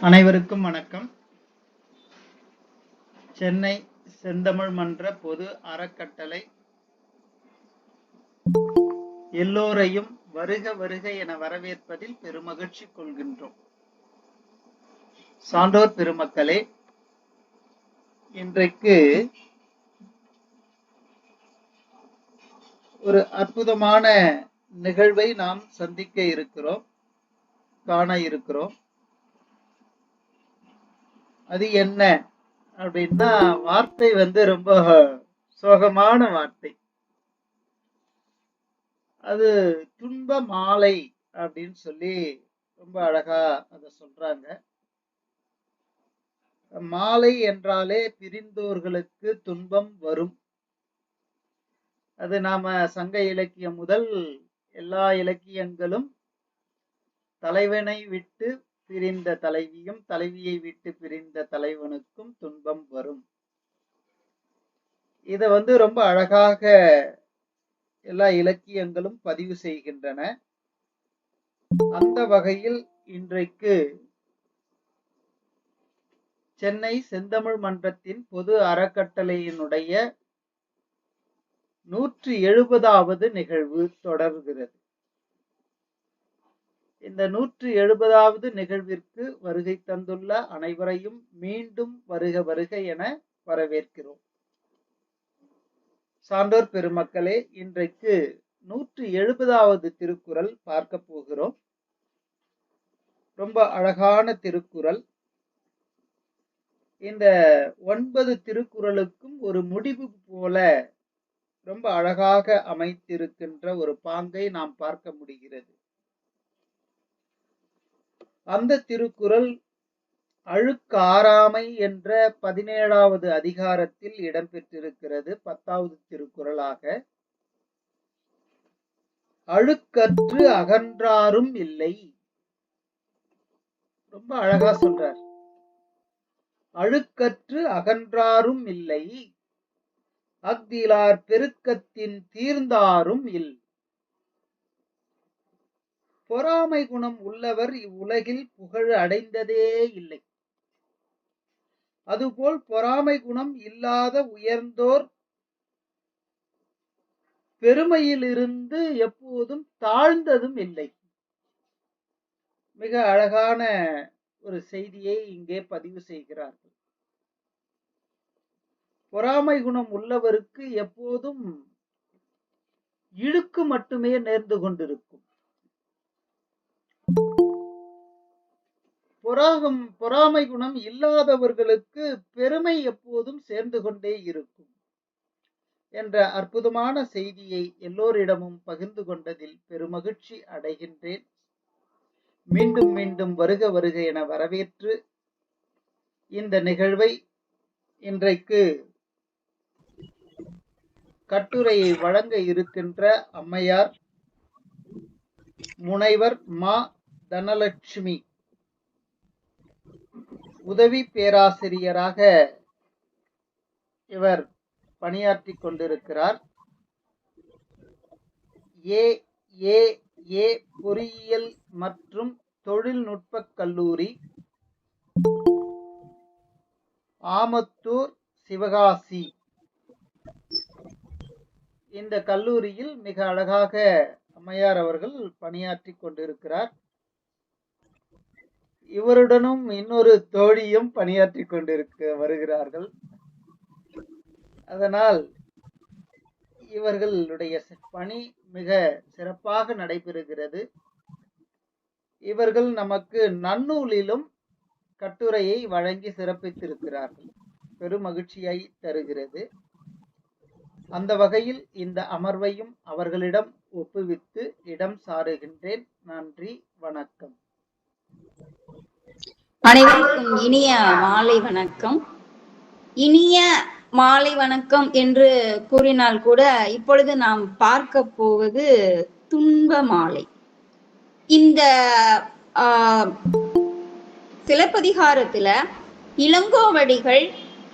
அனைவருக்கும் வணக்கம். சென்னை செந்தமிழ் மன்ற பொது அறக்கட்டளை எல்லோரையும் வருக வருக என வரவேற்பதில் பெருமகிழ்ச்சி கொள்கின்றோம். சான்றோர் பெருமக்களே, இன்றைக்கு ஒரு அற்புதமான நிகழ்வை நாம் சந்திக்க இருக்கிறோம், காண இருக்கிறோம். அது என்ன அப்படின்னா, வார்த்தை ரொம்ப சோகமான வார்த்தை. அது துன்ப மாலை அப்படின்னு சொல்லி ரொம்ப அழகா அத சொல்றாங்க. மாலை என்றாலே பிரிந்தோர்களுக்கு துன்பம் வரும். அது நாம சங்க இலக்கியம் முதல் எல்லா இலக்கியங்களும் தலைவனை விட்டு பிரிந்த தலைவியும் தலைவியை விட்டு பிரிந்த தலைவனுக்கும் துன்பம் வரும். இத ரொம்ப அழகாக எல்லா இலக்கியங்களும் பதிவு செய்கின்றன. அந்த வகையில் இன்றைக்கு சென்னை செந்தமிழ் மன்றத்தின் பொது அறக்கட்டளையினுடைய 170வது நிகழ்வு தொடர்கிறது. இந்த 170வது நிகழ்விற்கு வருகை தந்துள்ள அனைவரையும் மீண்டும் வருக வருக என வரவேற்கிறோம். சான்றோர் பெருமக்களே, இன்றைக்கு 170வது திருக்குறள் பார்க்க போகிறோம். ரொம்ப அழகான திருக்குறள். இந்த 9 திருக்குறளுக்கும் ஒரு முடிவு போல ரொம்ப அழகாக அமைத்திருக்கின்ற ஒரு பாங்கை நாம் பார்க்க முடிகிறது. அந்த திருக்குறள் அழுக்காராமை என்ற 17வது அதிகாரத்தில் இடம்பெற்றிருக்கிறது. 10வது திருக்குறளாக அழுக்கற்று அகன்றாரும் இல்லை. ரொம்ப அழகா சொல்றார். அழுக்கற்று அகன்றாரும் இல்லை, அஃதிலார் பெருக்கத்தின் தீர்ந்தாரும் இல். பொறாமை குணம் உள்ளவர் இவ்வுலகில் புகழ் அடைந்ததே இல்லை. அதுபோல் பொறாமை குணம் இல்லாத உயர்ந்தோர் பெருமையிலிருந்து எப்போதும் தாழ்ந்ததும் இல்லை. மிக அழகான ஒரு செய்தியை இங்கே பதிவு செய்கிறார்கள். பொறாமை குணம் உள்ளவருக்கு எப்போதும் இழுக்கு மட்டுமே நேர்ந்து கொண்டிருக்கும். பொறாமை குணம் இல்லாதவர்களுக்கு பெருமை எப்போதும் சேர்ந்து கொண்டே இருக்கும் என்ற அற்புதமான செய்தியை எல்லோரிடமும் பகிர்ந்து கொண்டதில் பெருமகிழ்ச்சி அடைகின்றேன். மீண்டும் மீண்டும் வருக வருக என வரவேற்று இந்த நிகழ்வை இன்றைக்கு கட்டுரையை வழங்க இருக்கின்ற அம்மையார் முனைவர் மா தனலட்சுமி உதவி பேராசிரியராக இவர் பணியாற்றி கொண்டிருக்கிறார். ஏ பொறியியல் மற்றும் தொழில்நுட்ப கல்லூரி, ஆமத்தூர், சிவகாசி. இந்த கல்லூரியில் மிக அழகாக அம்மையார் அவர்கள் பணியாற்றி கொண்டிருக்கிறார். இவருடனும் இன்னொரு தோழியும் பணியாற்றி வருகிறார்கள். அதனால் இவர்களுடைய பணி மிக சிறப்பாக நடைபெறுகிறது. இவர்கள் நமக்கு நன்னூலிலும் கட்டுரையை வழங்கி சிறப்பித்திருக்கிறார்கள். பெரும் மகிழ்ச்சியை தருகிறது. அந்த வகையில் இந்த அமர்வையும் அவர்களிடம் ஒப்புவித்து இடம் சாருகின்றேன். நன்றி, வணக்கம். அனைவருக்கும் இனிய மாலை வணக்கம். இனிய மாலை வணக்கம் என்று கூறினால் கூட இப்பொழுது நாம் பார்க்க போவது துன்ப மாலை. இந்த சிலப்பதிகாரத்துல இளங்கோவடிகள்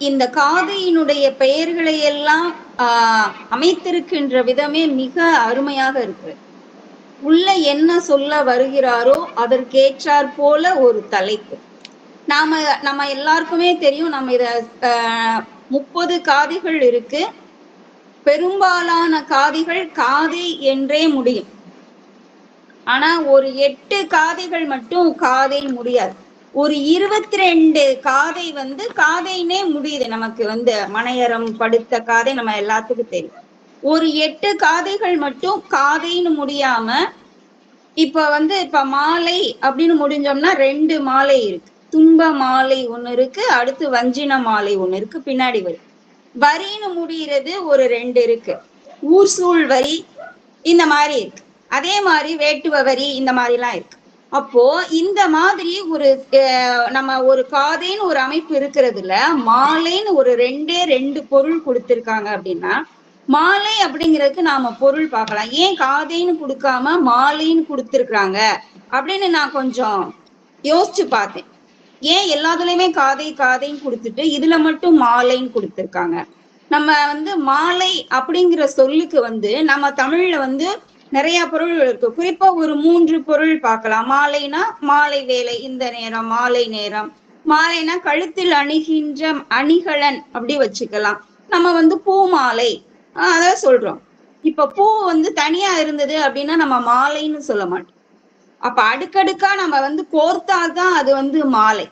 இந்த காதையினுடைய பெயர்களை எல்லாம் அமைத்திருக்கின்ற விதமே மிக அருமையாக இருக்கு. உள்ள என்ன சொல்ல வருகிறாரோ அதற்கேற்றாற் போல ஒரு தலைப்பு. நம்ம எல்லாருக்குமே தெரியும், நம்ம இத 30 காதைகள் இருக்கு. பெரும்பாலான காதைகள் காதை என்றே முடியும். ஆனா ஒரு 8 காதைகள் மட்டும் காதை முடியாது. ஒரு 22 காதை காதைன்னே முடியுது. நமக்கு மனையறம் படுத்த காதை நம்ம எல்லாத்துக்கும் தெரியும். ஒரு 8 காதைகள் மட்டும் காதைன்னு முடியாம, இப்ப மாலை அப்படின்னு முடிஞ்சோம்னா 2 மாலை இருக்கு. துன்ப மாலை ஒண்ணு இருக்கு, அடுத்து வஞ்சின மாலை ஒண்ணு இருக்கு, பின்னாடி வரி. வரின்னு முடிகிறது ஒரு 2 இருக்கு. ஊர் சூழ் வரி இந்த மாதிரி இருக்கு. அதே மாதிரி வேட்டுவ வரி இந்த மாதிரி எல்லாம் இருக்கு. அப்போ இந்த மாதிரி நம்ம ஒரு காதைன்னு ஒரு அமைப்பு இருக்கிறதுல மாலைன்னு ஒரு 2 பொருள் கொடுத்திருக்காங்க அப்படின்னா, மாலை அப்படிங்கிறதுக்கு நாம பொருள் பார்க்கலாம். ஏன் காதைன்னு கொடுக்காம மாலைன்னு கொடுத்திருக்காங்க அப்படின்னு நான் கொஞ்சம் யோசிச்சு பார்த்தேன். ஏன் எல்லாத்துலயுமே காதை காதைன்னு கொடுத்துட்டு இதுல மட்டும் மாலைன்னு கொடுத்திருக்காங்க? நம்ம மாலை அப்படிங்கிற சொல்லுக்கு நம்ம தமிழ்ல நிறைய பொருள் இருக்கு. குறிப்பா ஒரு 3 பொருள் பார்க்கலாம். மாலைனா மாலை வேலை, இந்த நேரம் மாலை நேரம். மாலைனா கழுத்தில் அணிகின்ற அணிகலன் அப்படி வச்சுக்கலாம். நம்ம பூ மாலை அதான் சொல்றோம். இப்ப பூ தனியா இருந்தது அப்படின்னா நம்ம மாலைன்னு சொல்ல மாட்டோம். அப்ப அடுக்கடுக்கா நம்ம கோர்த்தாதான் அது மாலை.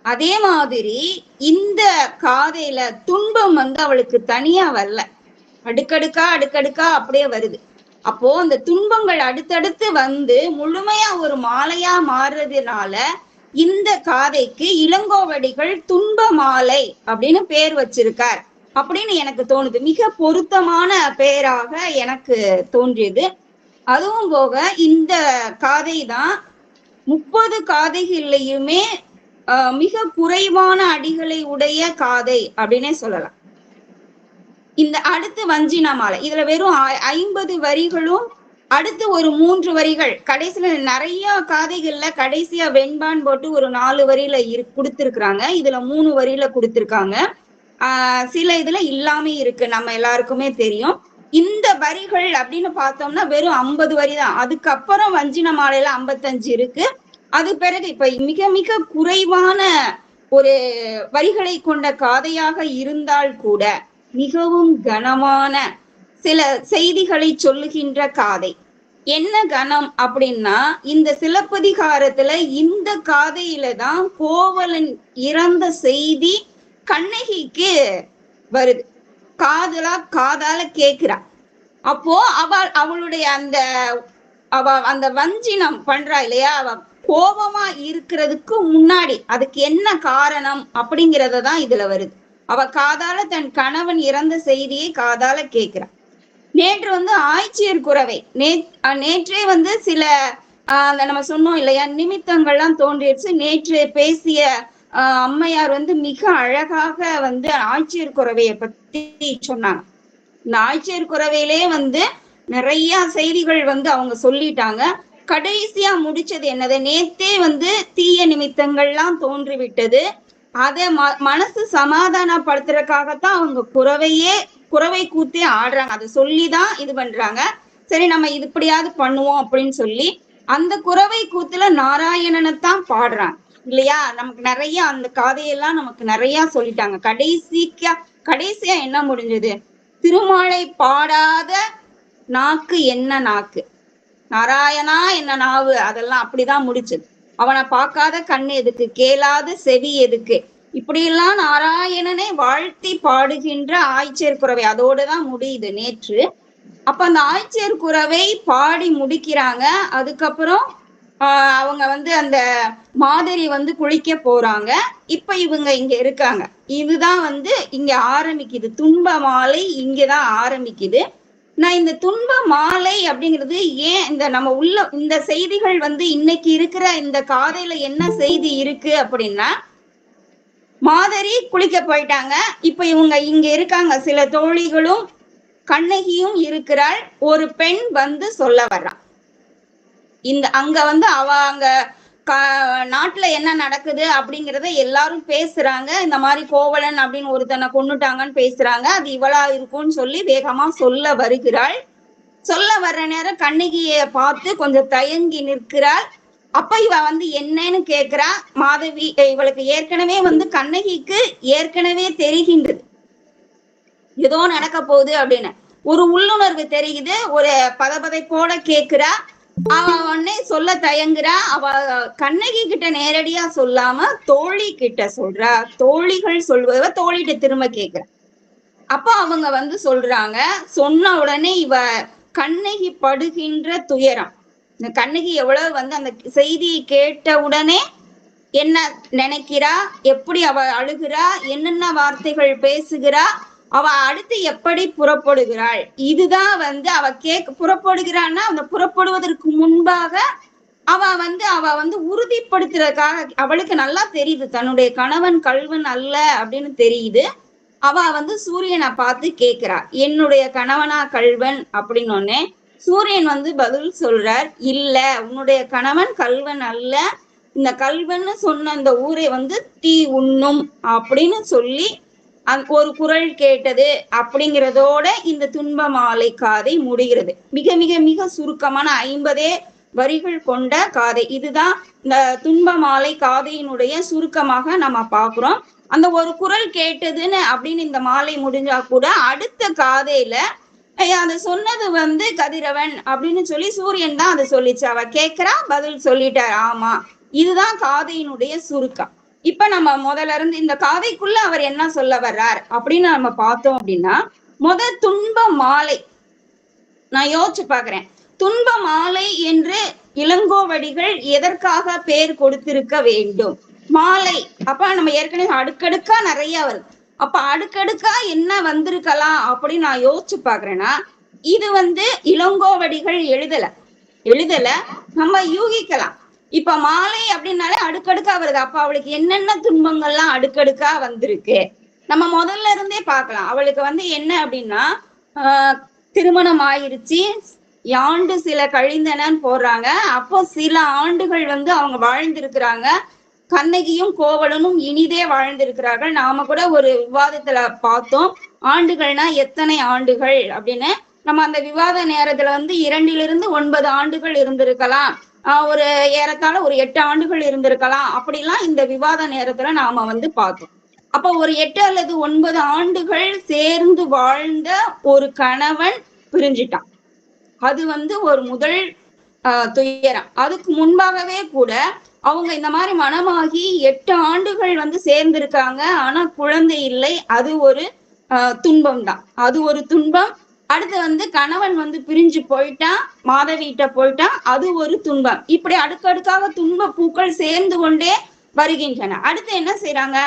அதே மாதிரி இந்த காதையில துன்பம் அவளுக்கு தனியா வரல, அடுக்கடுக்கா அடுக்கடுக்கா அப்படியே வருது. அப்போ அந்த துன்பங்கள் அடுத்தடுத்து முழுமையா ஒரு மாலையா மாறுறதுனால இந்த காதைக்கு இளங்கோவடிகள் துன்ப மாலை அப்படின்னு பேர் வச்சிருக்கார் அப்படின்னு எனக்கு தோணுது. மிக பொருத்தமான பெயராக எனக்கு தோன்றியது. அதுவும் போக இந்த காதை தான் 30 காதைகள்லையுமே மிக குறைவான அடிகளை உடைய காதை அப்படின்னே சொல்லலாம். இந்த அடுத்து வஞ்சின மாலை, இதுல வெறும் 50 வரிகளும் அடுத்து ஒரு 3 வரிகள், கடைசியில நிறைய காதைகள்ல கடைசியா வெண்பான் போட்டு ஒரு 4 வரியில கொடுத்திருக்கிறாங்க. இதுல 3 வரியில கொடுத்திருக்காங்க. சில இதுல இல்லாம இருக்கு, நம்ம எல்லாருக்குமே தெரியும். இந்த வரிகள் அப்படின்னு பார்த்தோம்னா வெறும் 50 வரி தான். அதுக்கப்புறம் வஞ்சின மாலையில 55 இருக்கு. அது பிறகு இப்ப மிக மிக குறைவான ஒரு வரிகளை கொண்ட காதையாக இருந்தால் கூட மிகவும் கனமான சில செய்திகளை சொல்லுகின்ற காதை. என்ன கனம் அப்படின்னா, இந்த சிலப்பதிகாரத்துல இந்த காதையில தான் கோவலன் இறந்த செய்தி கண்ணகிக்கு வருது. காதால கேக்குறா. அப்போ அவளுடைய அந்த வஞ்சினம் பண்றா இல்லையா, அவ கோபமா இருக்கிறதுக்கு முன்னாடி அதுக்கு என்ன காரணம் அப்படிங்கறதான் இதுல வருது. அவ காதால தன் கணவன் இறந்த செய்தியை காதால கேட்கிறா. நேற்று ஆய்ச்சியர் குரவை நேற்றே சில நம்ம சொன்னோம் இல்லையா, நிமித்தங்கள்லாம் தோன்றிடுச்சு. நேற்று பேசிய அம்மையார் மிக அழகாக ஆய்ச்சியர் குரவையை பத்தி சொன்னாங்க. இந்த ஆய்ச்சியர் குரவையிலே நிறைய செய்திகள் அவங்க சொல்லிட்டாங்க. கடைசியா முடிச்சது என்னது, நேத்தே தீய நிமித்தங்கள்லாம் தோன்றிவிட்டது. அதை மனசு சமாதானப்படுத்துறதுக்காகத்தான் அவங்க குரவை கூத்தே ஆடுறாங்க. அதை சொல்லிதான் இது பண்றாங்க. சரி நம்ம இது இப்படியாவது பண்ணுவோம் அப்படின்னு சொல்லி அந்த குரவை கூத்துல நாராயணனைத்தான் பாடுறாங்க இல்லையா. நமக்கு நிறைய அந்த காதையெல்லாம் நமக்கு நிறைய சொல்லிட்டாங்க. கடைசியா என்ன முடிஞ்சது, திருமாலை பாடாத நாக்கு என்ன நாக்கு, நாராயணா என்ன நாவு, அதெல்லாம் அப்படிதான் முடிச்சது. அவனை பார்க்காத கண்ணு எதுக்கு, கேளாத செவி எதுக்கு, இப்படியெல்லாம் நாராயணனை வாழ்த்தி பாடுகின்ற ஆய்ச்சியர் குரவை அதோடுதான் முடியுது நேற்று. அப்ப அந்த ஆய்ச்சியர் குரவை பாடி முடிக்கிறாங்க. அதுக்கப்புறம் அவங்க அந்த மாதரி குளிக்க போறாங்க. இப்ப இவங்க இங்க இருக்காங்க. இதுதான் இங்க ஆரம்பிக்குது, துன்ப மாலை இங்கதான் ஆரம்பிக்குது. நான் இந்த துன்ப மாலை அப்படிங்கிறது ஏன் நம்ம இந்த செய்திகள் இன்னைக்கு இருக்கிற இந்த காதையில என்ன செய்தி இருக்கு அப்படின்னா, மாதரி குளிக்க போயிட்டாங்க. இப்ப இவங்க இங்க இருக்காங்க, சில தோழிகளும் கண்ணகியும் இருக்கிறாள். ஒரு பெண் சொல்ல வர்றான். அங்க அவ அங்க நாட்டுல என்ன நடக்குது அப்படிங்கிறத எல்லாரும் பேசுறாங்க. இந்த மாதிரி கோவலன் அப்படின்னு ஒருத்தனை கொன்னுட்டாங்கன்னு பேசுறாங்க. அது இவளா இருக்கும்னு சொல்லி வேகமா சொல்ல வருகிறாள். சொல்ல வர்ற நேரம் கண்ணகிய பார்த்து கொஞ்சம் தயங்கி நிற்கிறாள். அப்ப இவ வந்து என்னன்னு கேக்குறா. மாதவி இவளுக்கு ஏற்கனவே வந்து கண்ணகிக்கு ஏற்கனவே தெரிகின்றது ஏதோ நடக்க போகுது அப்படின்னு. ஒரு உள்ளுணர்வு தெரியுது. ஒரு பதபதைப்போட கேக்குறா. அவ உடனே சொல்ல தயங்குறா. அவ கண்ணகி கிட்ட நேரடியா சொல்லாம தோழி கிட்ட சொல்றா. தோழிகள் சொல்வத தோழிகிட்ட திரும்ப கேக்குறா. அப்ப அவங்க வந்து சொல்றாங்க. சொன்ன உடனே இவ கண்ணகி படுகின்ற துயரம், இந்த கண்ணகி எவ்வளவு வந்து அந்த செய்தியை கேட்ட உடனே என்ன நினைக்கிறா, எப்படி அவ அழுகிறா, என்னென்ன வார்த்தைகள் பேசுகிறா, அவ அடுத்து எப்படி புறப்படுகிறாள், இதுதான் வந்து அவ புறப்படுகிறான்னா அந்த புறப்படுவதற்கு முன்பாக அவ வந்து உறுதிப்படுத்துறதுக்காக. அவளுக்கு நல்லா தெரியுது தன்னுடைய கணவன் கள்வன் அல்ல அப்படின்னு தெரியுது. அவ வந்து சூரியனை பார்த்து கேக்குறா, என்னுடைய கணவனா கள்வன் அப்படின்னு. சூரியன் வந்து பதில் சொல்றார், இல்ல, உன்னுடைய கணவன் கள்வன் அல்ல, இந்த கள்வன்னு சொன்ன அந்த ஊரை வந்து தீ உண்ணும் அப்படின்னு சொல்லி ஒரு குரல் கேட்டது அப்படிங்கிறதோட இந்த துன்ப மாலை காதை முடிகிறது. மிக மிக மிக சுருக்கமான 50 வரிகள் கொண்ட காதை. இதுதான் இந்த துன்ப மாலை காதையினுடைய சுருக்கமாக நம்ம பாக்குறோம். அந்த ஒரு குரல் கேட்டதுன்னு அப்படின்னு இந்த மாலை முடிஞ்சா கூட அடுத்த காதையில அதை சொன்னது வந்து கதிரவன் அப்படின்னு சொல்லி சூரியன் தான் அதை சொல்லிச்சு. அவ கேட்கிறா, பதில் சொல்லிட்டார். ஆமா, இதுதான் காதையினுடைய சுருக்கம். இப்ப நம்ம முதல்ல இருந்து இந்த காதைக்குள்ள அவர் என்ன சொல்ல வர்றார் அப்படின்னு நம்ம பார்த்தோம் அப்படின்னா, துன்ப மாலை நான் யோசிச்சு பாக்குறேன். துன்ப மாலை என்று இளங்கோவடிகள் எதற்காக பேர் கொடுத்திருக்க வேண்டும்? மாலை அப்ப நம்ம ஏற்கனவே அடுக்கடுக்கா நிறைய வருது. அப்ப அடுக்கடுக்கா என்ன வந்திருக்கலாம் அப்படின்னு நான் யோசிச்சு பாக்குறேன்னா, இது வந்து இளங்கோவடிகள் எழுதல நம்ம யூகிக்கலாம். இப்ப மாலை அப்படின்னாலே அடுக்கடுக்கா வருது. அப்ப அவளுக்கு என்னென்ன துன்பங்கள்லாம் அடுக்கடுக்கா வந்திருக்கு நம்ம முதல்ல இருந்தே பார்க்கலாம். அவளுக்கு வந்து என்ன அப்படின்னா, திருமணம் ஆயிருச்சு, ஆண்டு சில கழிந்தனன்னு போடுறாங்க. அப்போ சில ஆண்டுகள் வந்து அவங்க வாழ்ந்திருக்கிறாங்க. கண்ணகியும் கோவலனும் இனிதே வாழ்ந்திருக்கிறார்கள். நாம கூட ஒரு விவாதத்துல பார்த்தோம், ஆண்டுகள்னா எத்தனை ஆண்டுகள் அப்படின்னு. நம்ம அந்த விவாத நேரத்துல வந்து 2 to 9 ஆண்டுகள் இருந்திருக்கலாம், ஒரு ஏறத்தாழ ஒரு 8 ஆண்டுகள் இருந்திருக்கலாம், அப்படிலாம் இந்த விவாத நேரத்துல நாம வந்து பார்த்தோம். அப்ப ஒரு 8 அல்லது 9 ஆண்டுகள் சேர்ந்து வாழ்ந்த ஒரு கணவன் பிரிஞ்சிட்டான். அது வந்து ஒரு முதல் துயரம். அதுக்கு முன்பாகவே கூட அவங்க இந்த மாதிரி மனமாகி 8 ஆண்டுகள் வந்து சேர்ந்திருக்காங்க, ஆனா குழந்தை இல்லை. அது ஒரு துன்பம் தான், அது ஒரு துன்பம். அடுத்து வந்து கணவன் வந்து பிரிஞ்சு போயிட்டான், மாதவிட்ட போயிட்டான், அது ஒரு துன்பம். இப்படி அடுக்கடுக்காக துன்ப பூக்கள் சேர்ந்து கொண்டே வருகின்றன. அடுத்து என்ன செய்யறாங்க,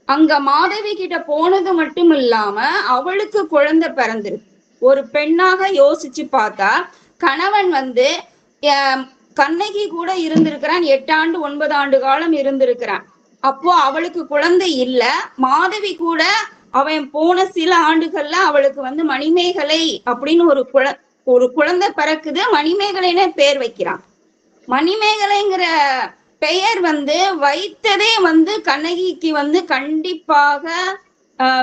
அங்க மாதவி கிட்ட போனது மட்டும் இல்லாம அவளுக்கு குழந்தை பிறந்திருக்கு. ஒரு பெண்ணாக யோசிச்சு பார்த்தா கணவன் வந்து கண்ணகி கூட இருந்திருக்கிறான், 8 ஆண்டு 9 ஆண்டு காலம் இருந்திருக்கிறான். அப்போ அவளுக்கு குழந்தை இல்ல. மாதவி கூட அவன் போன சில ஆண்டுகள்ல அவளுக்கு வந்து மணிமேகலை அப்படின்னு ஒரு குழந்தை பிறக்குது. மணிமேகலைன்னு பேர் வைக்கிறான். மணிமேகலைங்கிற பெயர் வந்து வைத்ததே வந்து கண்ணகிக்கு வந்து கண்டிப்பாக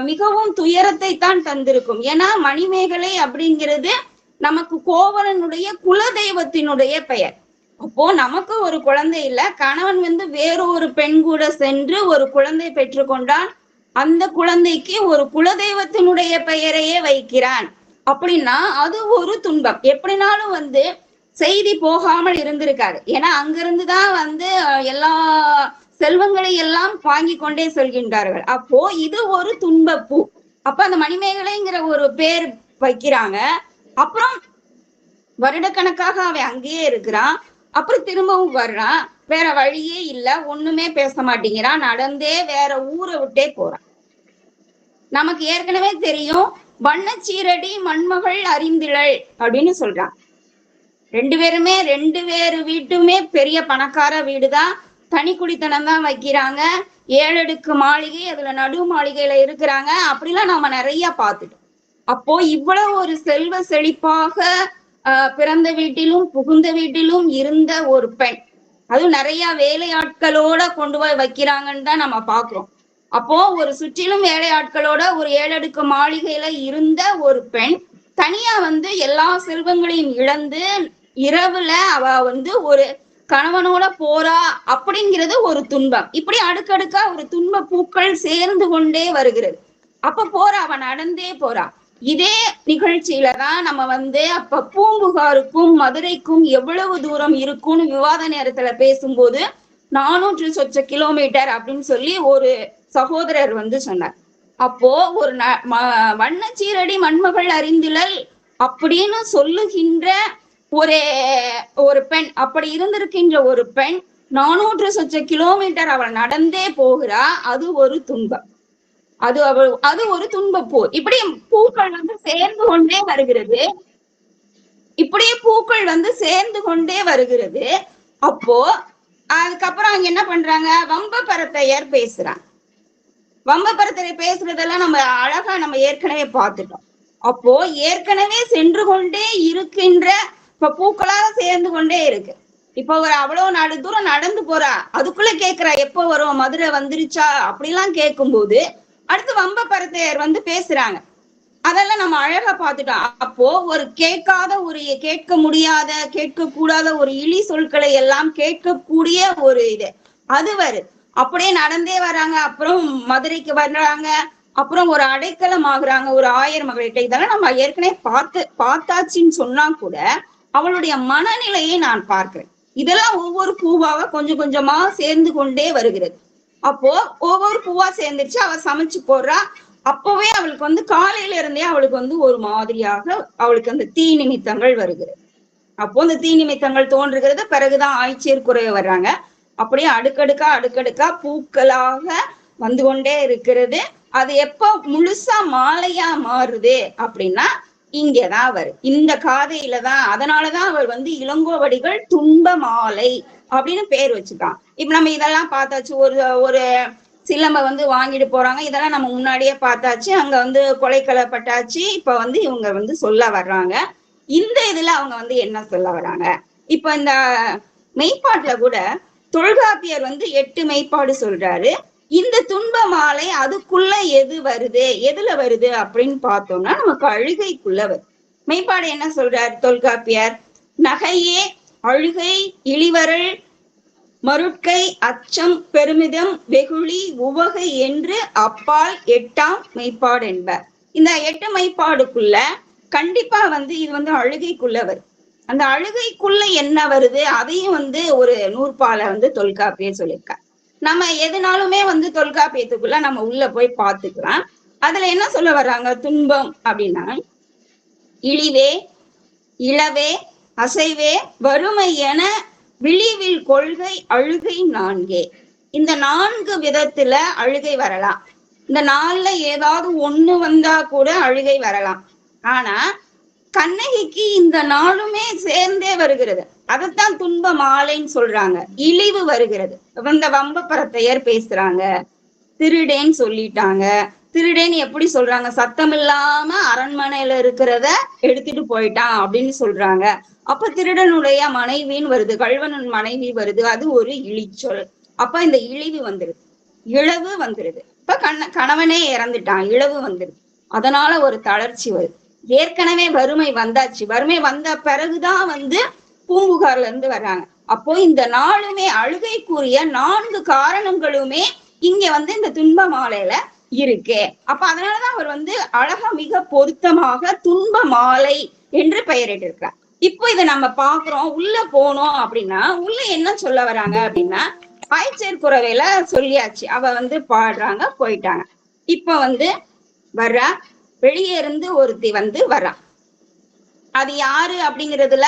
மிகவும் துயரத்தை தான் தந்திருக்கும். ஏன்னா மணிமேகலை அப்படிங்கிறது நமக்கு கோவலனுடைய குலதெய்வத்தினுடைய பெயர். அப்போ நமக்கு ஒரு குழந்தை இல்ல, கணவன் வந்து வேறொரு பெண் கூட சென்று ஒரு குழந்தை பெற்றுக்கொண்டான். அந்த குழந்தைக்கு ஒரு குலதெய்வத்தினுடைய பெயரையே வைக்கிறான் அப்படின்னா அது ஒரு துன்பம். எப்படினாலும் வந்து செய்தி போகாமல் இருந்திருக்காரு. ஏன்னா அங்கிருந்துதான் வந்து எல்லா செல்வங்களை எல்லாம் வாங்கி கொண்டே செல்கின்றார்கள். அப்போ இது ஒரு துன்பப்பூ. அப்ப அந்த மணிமேகலைங்கிற ஒரு பேர் வைக்கிறாங்க. அப்புறம் வருடக்கணக்காக அவன் அங்கேயே இருக்கிறான். அப்புறம் திரும்பவும் வர்றான், வேற வழியே இல்ல, ஒண்ணுமே பேச மாட்டேங்கிறான், நடந்தே வேற ஊரை விட்டே போறான். நமக்கு ஏற்கனவே தெரியும், வண்ணச்சீரடி மண்மகள் அறிந்திழல் அப்படின்னு சொல்றான். 2 பேருமே 2 வேறு வீட்டுமே பெரிய பணக்கார வீடுதான், தனி குடித்தனம் தான் வைக்கிறாங்க, 7 அடுக்கு மாளிகை, அதுல நடு மாளிகையில இருக்கிறாங்க. அப்படிலாம் நாம நிறைய பார்த்துட்டோம். அப்போ இவ்வளவு ஒரு செல்வ செழிப்பாக பிறந்த வீட்டிலும் புகுந்த வீட்டிலும் இருந்த ஒரு பெண், அதுவும் நிறைய வேலையாட்களோட கொண்டு போய் வைக்கிறாங்கன்னு தான் நம்ம பாக்குறோம். அப்போ ஒரு சுற்றிலும் வேலையாட்களோட ஒரு 7 அடுக்கு மாளிகையில இருந்த ஒரு பெண் தனியா வந்து எல்லா செல்வங்களையும் இழந்து இரவுல அவ வந்து ஒரு கணவனோட போறா அப்படிங்கிறது ஒரு துன்பம். இப்படி அடுக்கடுக்கா ஒரு துன்ப பூக்கள் சேர்ந்து கொண்டே வருகிறது. அப்ப போறா, அவன் நடந்தே போறா. இதே நிகழ்ச்சியில தான் நம்ம வந்து அப்ப பூம்புகாருக்கும் மதுரைக்கும் எவ்வளவு தூரம் இருக்கும்னு விவாத நேரத்துல பேசும்போது 400 சொச்ச கிலோமீட்டர் அப்படின்னு சொல்லி ஒரு சகோதரர் வந்து சொன்னார். அப்போ ஒரு வண்ணச்சீரடி மண்மகள் அறிந்திலல் அப்படின்னு சொல்லுகின்ற ஒரு பெண், அப்படி இருந்திருக்கின்ற ஒரு பெண் 400 சொச்ச கிலோமீட்டர் அவள் நடந்தே போகிறா. அது ஒரு துன்பம். அது ஒரு துன்பப்பூ. இப்படி பூக்கள் வந்து சேர்ந்து கொண்டே வருகிறது. இப்படியே பூக்கள் வந்து சேர்ந்து கொண்டே வருகிறது. அப்போ அதுக்கப்புறம் அங்க என்ன பண்றாங்க, வம்ப பரத்தையர் பேசுறாங்க. வம்ப பரத்தையர் பேசுறதெல்லாம் நம்ம அழகா நம்ம ஏற்கனவே பார்த்துட்டோம். அப்போ ஏற்கனவே சென்று கொண்டே இருக்கின்ற இப்ப பூக்களாக சேர்ந்து கொண்டே இருக்கு. இப்ப ஒரு அவ்வளவு தூரம் நடந்து போறா, அதுக்குள்ள கேக்குறா எப்போ வரும், மதுரை வந்துருச்சா அப்படிலாம் கேட்கும்போது அடுத்து வம்ப பரத்தையர் வந்து பேசுறாங்க. அதெல்லாம் நம்ம அழகா பார்த்துட்டோம். அப்போ ஒரு கேட்காத, ஒரு கேட்க முடியாத, கேட்க கூடாத ஒரு இழி சொற்களை எல்லாம் கேட்கக்கூடிய ஒரு இது அது வருது. அப்படியே நடந்தே வராங்க. அப்புறம் மதுரைக்கு வர்றாங்க. அப்புறம் ஒரு அடைக்கலம் ஆகுறாங்க ஒரு ஆயர் மகளிர்கிட்ட. இதெல்லாம் நம்ம ஏற்கனவே பார்த்தாச்சுன்னு சொன்னா கூட அவளுடைய மனநிலையை நான் பார்க்கிறேன். இதெல்லாம் ஒவ்வொரு பூவாக கொஞ்சம் கொஞ்சமா சேர்ந்து கொண்டே வருகிறது. அப்போ ஒவ்வொரு பூவா சேர்ந்துருச்சு. அவ சமைச்சு போடுறா. அப்பவே அவளுக்கு வந்து காலையில இருந்தே அவளுக்கு வந்து ஒரு மாதிரியாக அவளுக்கு அந்த தீ நிமித்தங்கள் வருகிறது. அப்போ அந்த தீ நிமித்தங்கள் தோன்றுகிறது. பிறகுதான் ஆய்ச்சியர் குறைய வர்றாங்க. அப்படியே அடுக்கடுக்கா பூக்களாக வந்து கொண்டே இருக்கிறது. அது எப்ப முழுசா மாலையா மாறுது அப்படின்னா இங்கதான் வரும், இந்த காதையில தான். அதனாலதான் அவர் வந்து இளங்கோவடிகள் துன்ப மாலை அப்படின்னு பேர் வச்சுட்டான். இப்ப நம்ம இதெல்லாம் பார்த்தாச்சு. ஒரு சிலம்ப வந்து வாங்கிட்டு போறாங்க. இதெல்லாம் நம்ம முன்னாடியே பார்த்தாச்சு. அங்க வந்து கொலைக்களப்பட்டாச்சு. இப்ப வந்து இவங்க வந்து சொல்ல வர்றாங்க. இந்த இதுல அவங்க வந்து என்ன சொல்ல வர்றாங்க, இப்ப இந்த மெய்ப்பாட்டுல கூட தொல்காப்பியர் வந்து 8 மெய்ப்பாடு சொல்றாரு. இந்த துன்ப மாலை அதுக்குள்ள எதுல வருது அப்படின்னு பார்த்தோம்னா நமக்கு அழுகைக்குள்ள வருது. மெய்ப்பாடு என்ன சொல்றாரு தொல்காப்பியர், நகையே அழுகை இளிவரல் மருட்கை அச்சம் பெருமிதம் வெகுளி உவகை என்று அப்பால் 8ஆம் மெய்ப்பாடு என்பார். இந்த 8 மெய்ப்பாடுக்குள்ள கண்டிப்பா வந்து இது வந்து அழுகைக்குள்ள வருது. அந்த அழுகைக்குள்ள என்ன வருது அதையும் வந்து ஒரு நூற்பால வந்து தொல்காப்பியர் சொல்லியிருக்கார். நம்ம எதுனாலுமே வந்து தொல்காப்பியத்துக்குள்ள நம்ம உள்ள போய் பார்த்துக்கலாம். அதுல என்ன சொல்ல வர்றாங்க, துன்பம் அப்படின்னா இழிவே இளவே அசைவே வறுமை என விழிவில் கொள்கை அழுகை 4. இந்த 4 விதத்துல அழுகை வரலாம். இந்த 4ல ஏதாவது ஒண்ணு வந்தா கூட அழுகை வரலாம். ஆனா கண்ணகிக்கு இந்த 4மே சேர்ந்தே வருகிறது. அதைத்தான் துன்ப மாலைன்னு சொல்றாங்க. இழிவு வருகிறது. இந்த வம்ப பரத்தையர் பேசுறாங்க, திருடேன்னு சொல்லிட்டாங்க. திருடேன்னு எப்படி சொல்றாங்க, சத்தம் இல்லாம அரண்மனையில இருக்கிறத எடுத்துட்டு போயிட்டான் அப்படின்னு சொல்றாங்க. அப்ப திருடனுடைய மனைவின்னு வருது, கள்வனன் மனைவி வருது. அது ஒரு இழிச்சொல். அப்ப இந்த இழிவு வந்துருது, இழவு வந்துருது. இப்ப கணவனே இறந்துட்டான், இழவு வந்துருது. அதனால ஒரு தளர்ச்சி வருது. ஏற்கனவே வறுமை வந்தாச்சு. வறுமை வந்த பிறகுதான் வந்து பூம்புகார்ல இருந்து வர்றாங்க. அப்போ இந்த 4மே அழுகைக்குரிய 4 காரணங்களுமே இங்க வந்து இந்த துன்ப மாலையில இருக்கு. அப்ப அதனாலதான் அவர் வந்து அழகா மிக பொருத்தமாக துன்ப மாலை என்று பெயரிட்டிருக்கிறார். இப்போ இதை நம்ம பாக்குறோம். உள்ள போனோம் அப்படின்னா உள்ள என்ன சொல்ல வராங்க அப்படின்னா ஆய்ச்சேர் குறவையில சொல்லியாச்சு. அவ வந்து பாடுறாங்க, போயிட்டாங்க. இப்ப வந்து வர்றா, வெளியே இருந்து ஒருத்தி வந்து வர்றா. அது யாரு அப்படிங்கிறதுல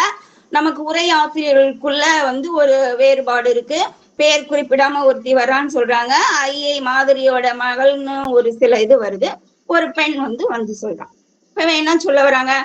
நமக்கு உரை ஆசிரியர்களுக்குள்ள வந்து ஒரு வேறுபாடு இருக்கு. பேர் குறிப்பிடாம ஒருத்தி வர்றான்னு சொல்றாங்க. ஐயை மாதிரியோட மகள்னு ஒரு சில இது வருது. ஒரு பெண் வந்து சொல்றான். இப்ப என்ன சொல்ல வர்றாங்க,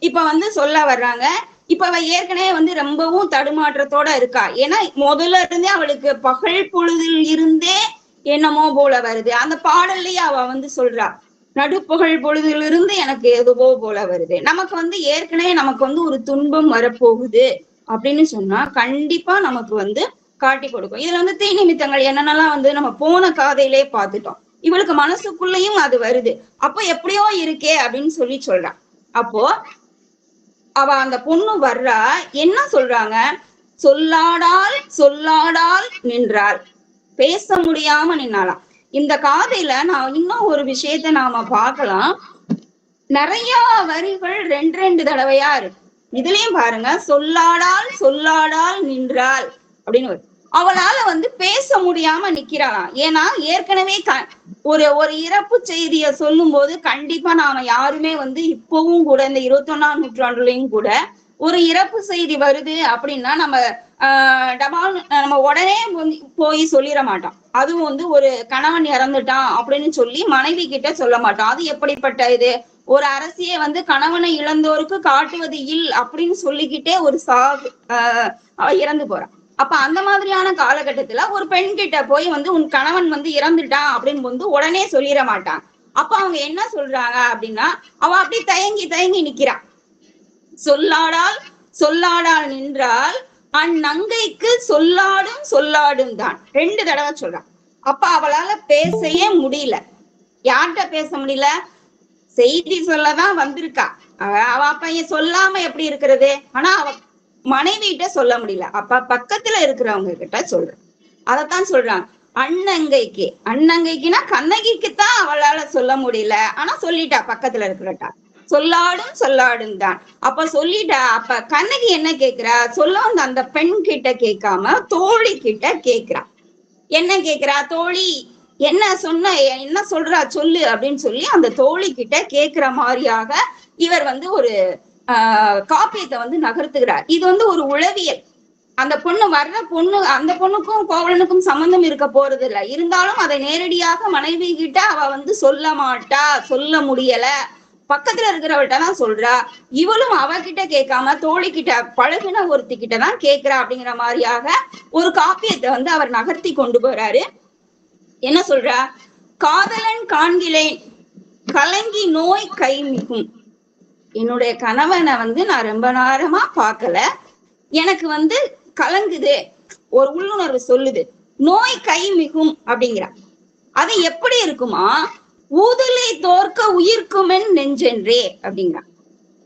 இப்ப வந்து சொல்ல வர்றாங்க. இப்ப அவ ஏற்கனவே வந்து ரொம்பவும் தடுமாற்றத்தோட இருக்கா. ஏன்னா முதல்ல இருந்தே அவளுக்கு பகல் பொழுதில் இருந்தே என்னமோ போல வருது. அந்த பாடல்லையே அவ வந்து சொல்றா, நடுப்பகல் பொழுதிலிருந்து எனக்கு எதுவோ போல வருது. நமக்கு வந்து ஏற்கனவே நமக்கு வந்து ஒரு துன்பம் வரப்போகுது அப்படின்னு சொன்னா கண்டிப்பா நமக்கு வந்து காட்டி கொடுக்கும். இதுல வந்து தீ நிமித்தங்கள் என்னென்னலாம் வந்து நம்ம போன காதையிலே பார்த்துட்டோம். இவளுக்கு மனசுக்குள்ளேயும் அது வருது. அப்ப எப்படியோ இருக்கே அப்படின்னு சொல்லி சொல்றான். அப்போ அவ அந்த பொண்ணு வர்றா, என்ன சொல்றாங்க, சொல்லாடால் சொல்லாடால் நின்றாள். பேச முடியாம நின்னாலாம். இந்த காதையில நான் இன்னும் ஒரு விஷயத்த நாம பார்க்கலாம். நிறைய வரிகள் ரெண்டு தடவையா இருக்கு. இதுலயும் பாருங்க, சொல்லாடால் சொல்லாடால் நின்றாள் அப்படின்னு அவளால பேச முடியாம நிக்கிறாளாம். ஏன்னா ஏற்கனவே ஒரு இறப்பு செய்திய சொல்லும் போது கண்டிப்பா நாம யாருமே இப்பவும் கூட இந்த 21ஆம் நூற்றாண்டுலயும் கூட ஒரு இறப்பு செய்தி வருது அப்படின்னா நம்ம உடனே போய் சொல்லிட மாட்டோம். அதுவும் ஒரு கணவன் இறந்துட்டான் அப்படின்னு சொல்லி மனைவி கிட்ட சொல்ல மாட்டோம். அது எப்படிப்பட்ட இது? ஒரு அரசியே கணவனை இழந்தோருக்கு காட்டுவது அப்படின்னு சொல்லிக்கிட்டே ஒரு இறந்து போறான். அப்ப அந்த மாதிரியான காலகட்டத்துல ஒரு பெண் கிட்ட போய் உன் கணவன் இறந்துட்டான் அப்படின்னு உடனே சொல்லிட மாட்டான். அப்ப அவங்க என்ன சொல்றாங்க அப்படின்னா, அவ அப்படி தயங்கி நிக்கிறான். சொல்லாடால் சொல்லாடால் நின்றால் அந்நங்கைக்கு சொல்லாடும் சொல்லாடும் தான் 2 தடவை சொல்றான். அப்ப அவளால பேசவே முடியல. யார்கிட்ட பேச முடியல? செய்தி சொல்லதான் வந்திருக்கா. அவ பையன் சொல்லாம எப்படி இருக்கிறது? ஆனா அவ மனைவிட்ட சொல்ல முடியல. அப்ப பக்கத்துல இருக்கிறவங்க கிட்ட சொல்ற. அதத்தான் சொல்றாங்க அண்ணங்கைக்கு. அண்ணங்கைக்குன்னா கண்ணகிக்குத்தான் அவளால சொல்ல முடியல. ஆனா சொல்லிட்டா பக்கத்துல இருக்கிறட்டா. சொல்லாடும் சொல்லாடும் தான். அப்ப சொல்லிட்டா. அப்ப கண்ணகி என்ன கேக்குறா? சொல்ல அந்த பெண் கிட்ட கேட்காம தோழி கிட்ட கேக்குறா. என்ன கேக்குறா? தோழி என்ன சொல்றா சொல்லு அப்படின்னு சொல்லி அந்த தோழி கிட்ட கேக்குற மாதிரியாக இவர் ஒரு காப்பியத்தை நகர்த்துகிறார். இது ஒரு உளவியல். அந்த பொண்ணு அந்த பொண்ணுக்கும் கோவலனுக்கும் சம்பந்தம் இருக்க போறது இல்லை. இருந்தாலும் அதை நேரடியாக மனைவி கிட்ட அவ சொல்ல மாட்டா, சொல்ல முடியல. பக்கத்துல இருக்கிறவள்கிட்ட தான் சொல்றா. இவளும் அவகிட்ட கேட்காம தோழி கிட்ட, பழகின ஒருத்தி கிட்டதான் கேட்கிறா. அப்படிங்கிற மாதிரியாக ஒரு காப்பியத்தை அவர் நகர்த்தி கொண்டு போறாரு. என்ன சொல்றா? காதலன் காண்கிலேன் கலங்கி நோய் கை மிகும். என்னுடைய கணவனை நான் ரொம்ப நேரமா பார்க்கல. எனக்கு கலங்குது, ஒரு உள்ளுணர்வு சொல்லுது. நோய் கை மிகும் அப்படிங்கிறா. அது எப்படி இருக்குமா? ஊதலை தோற்க உயிர்க்குமென் நெஞ்சென்றே அப்படிங்கிறா.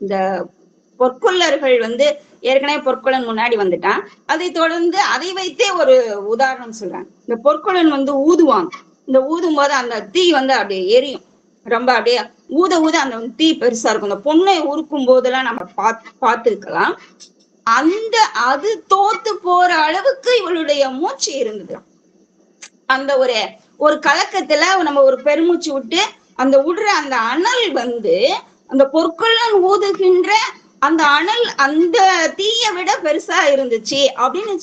இந்த பொற்கொள்ளர்கள் ஏற்கனவே பொற்கொள்ளன் முன்னாடி வந்துட்டான். அதை தொடர்ந்து அதை வைத்தே ஒரு உதாரணம் சொல்றாங்க. இந்த பொற்கொள்ளன் ஊதுவாங்க. இந்த ஊதும் போது அந்த தீ அப்படியே எரியும். ரொம்ப அப்படியே ஊத அந்த தீ பெருசா இருக்கும். இந்த பொண்ணை உருக்கும் போதெல்லாம் நம்ம பார்த்திருக்கலாம். அது தோத்து போற அளவுக்கு இவளுடைய மூச்சு இருந்தது. அந்த ஒரு கலக்கத்துல நம்ம ஒரு பெருமூச்சு விட்டு அந்த விடுற அந்த அனல் அந்த பொற்கொள்ளன் ஊதுகின்ற அந்த அனல் அந்த தீய விட பெருசா இருந்துச்சு அப்படின்னு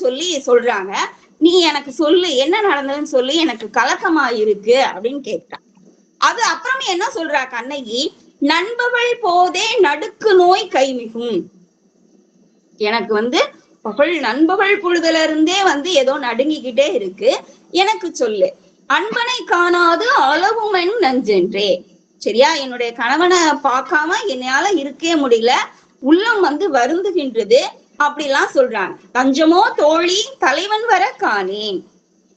சொல்றாங்க. நீ எனக்கு சொல்லு, என்ன நடந்ததுன்னு சொல்லி, எனக்கு கலக்கமா இருக்கு அப்படின்னு கேட்டான். அது அப்புறம் என்ன சொல்றா கண்ணகி? நண்பவள் போதே நடுக்கு நோய் கைமிகும். எனக்கு பகல் நண்பகல் பொழுதுல இருந்தே ஏதோ நடுங்கிக்கிட்டே இருக்கு, எனக்கு சொல்லு. அன்பனை காணாது அளவுமென் நஞ்சென்றே. சரியா? என்னுடைய கணவனை பார்க்காம என்னால இருக்கே முடியல, உள்ளம் வருந்துகின்றது அப்படிலாம் சொல்றாங்க. தஞ்சமோ தோழி தலைவன் வர காணேன்.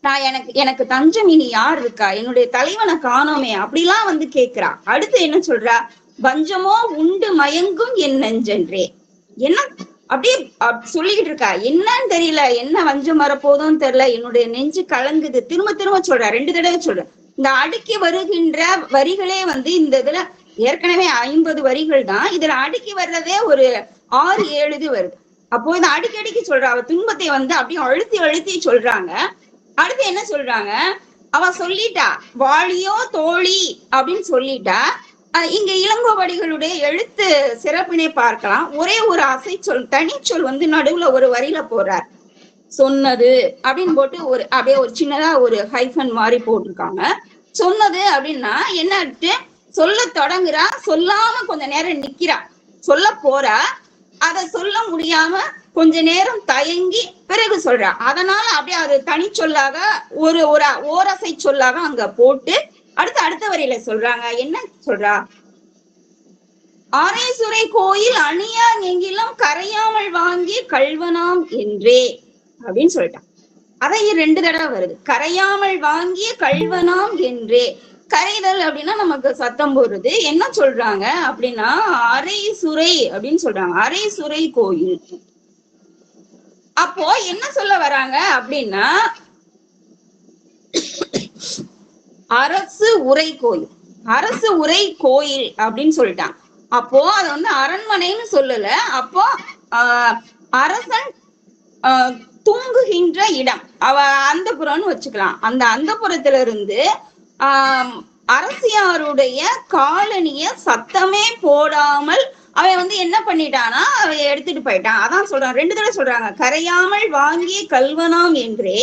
நான் எனக்கு தஞ்சம் இனி யார் இருக்கா? என்னுடைய தலைவனை காணோமே அப்படிலாம் கேக்குறா. அடுத்து என்ன சொல்றா? வஞ்சமோ உண்டு மயங்கும் என் நெஞ்சென்றே. என்ன அப்படியே சொல்லிக்கிட்டு இருக்கா. என்னன்னு தெரியல, என்ன வஞ்சம் வரப்போதும் தெரியல, என்னுடைய நெஞ்சு கலங்குது. திரும்ப சொல்றா. 2 தடவை சொல்ற. இந்த அடுக்கி வருகின்ற வரிகளே இந்த இதுல ஏற்கனவே 50 வரிகள் தான். இதுல அடுக்கி வர்றதே ஒரு 6-7 இது வருது. அப்போ இந்த அடிக்கடிக்கு சொல்றா. அவ துன்பத்தை அப்படியே அழுத்தி சொல்றாங்க. அடுத்து என்ன சொல்றாங்க? அவ சொல்லிட்டா வாழியோ தோழி அப்படின்னு சொல்லிட்டா. இங்க இளங்கோவடிகளுடைய எழுத்து சிறப்பினை பார்க்கலாம். ஒரே ஒரு அசைச்சொல், தனிச்சொல் நடுவுல ஒரு வரியில போறார். சொன்னது அப்படின்னு போட்டு அப்படியே ஒரு சின்னதா ஒரு ஹைஃபன் மாதிரி போட்டிருக்காங்க. சொன்னது அப்படின்னா என்ன? சொல்ல தொடங்குறா, சொல்லாம கொஞ்ச நேரம் நிக்கிறா, சொல்ல போறா, அதை சொல்ல முடியாம கொஞ்ச நேரம் தயங்கி பிறகு சொல்றா. அதனால அப்படியே அது தனி சொல்லாக ஒரு ஓரசை சொல்லாக அங்க போட்டு அடுத்த வரியில சொல்றாங்க. என்ன சொல்றா? ஆரேசுரை கோயில் அணியா எங்கிலும் கரையாமல் வாங்கி கல்வனாம் என்றே அப்படின்னு சொல்லிட்டான். அதை 2 தடவை வருது. கரையாமல் வாங்கிய கல்வனாம் என்றே. கரைதல் அப்படின்னா நமக்கு சத்தம் போடுறது. என்ன சொல்றாங்க அப்படின்னா அரை சுரை அப்படின்னு சொல்றாங்க. அரை சுரை கோயில். அப்போ என்ன சொல்ல வராங்க அப்படின்னா, அரசு உரை கோயில், அரசு உரை கோயில் அப்படின்னு சொல்லிட்டாங்க. அப்போ அது வந்து அரண்மனைன்னு சொல்லல. அப்போ அரசன் தூங்குகின்ற இடம், அவ அந்தப்புறம்னு வச்சுக்கலாம். அந்த அந்தப்புறத்துல இருந்து அரசியாருடைய காலனிய சத்தமே போடாமல் அவன் வந்து என்ன பண்ணிட்டானா, அவன் எடுத்துட்டு போயிட்டான். அதான் சொல்றான், 2 தடவை சொல்றாங்க. கரையாமல் வாங்கிய கல்வனாம் என்றே,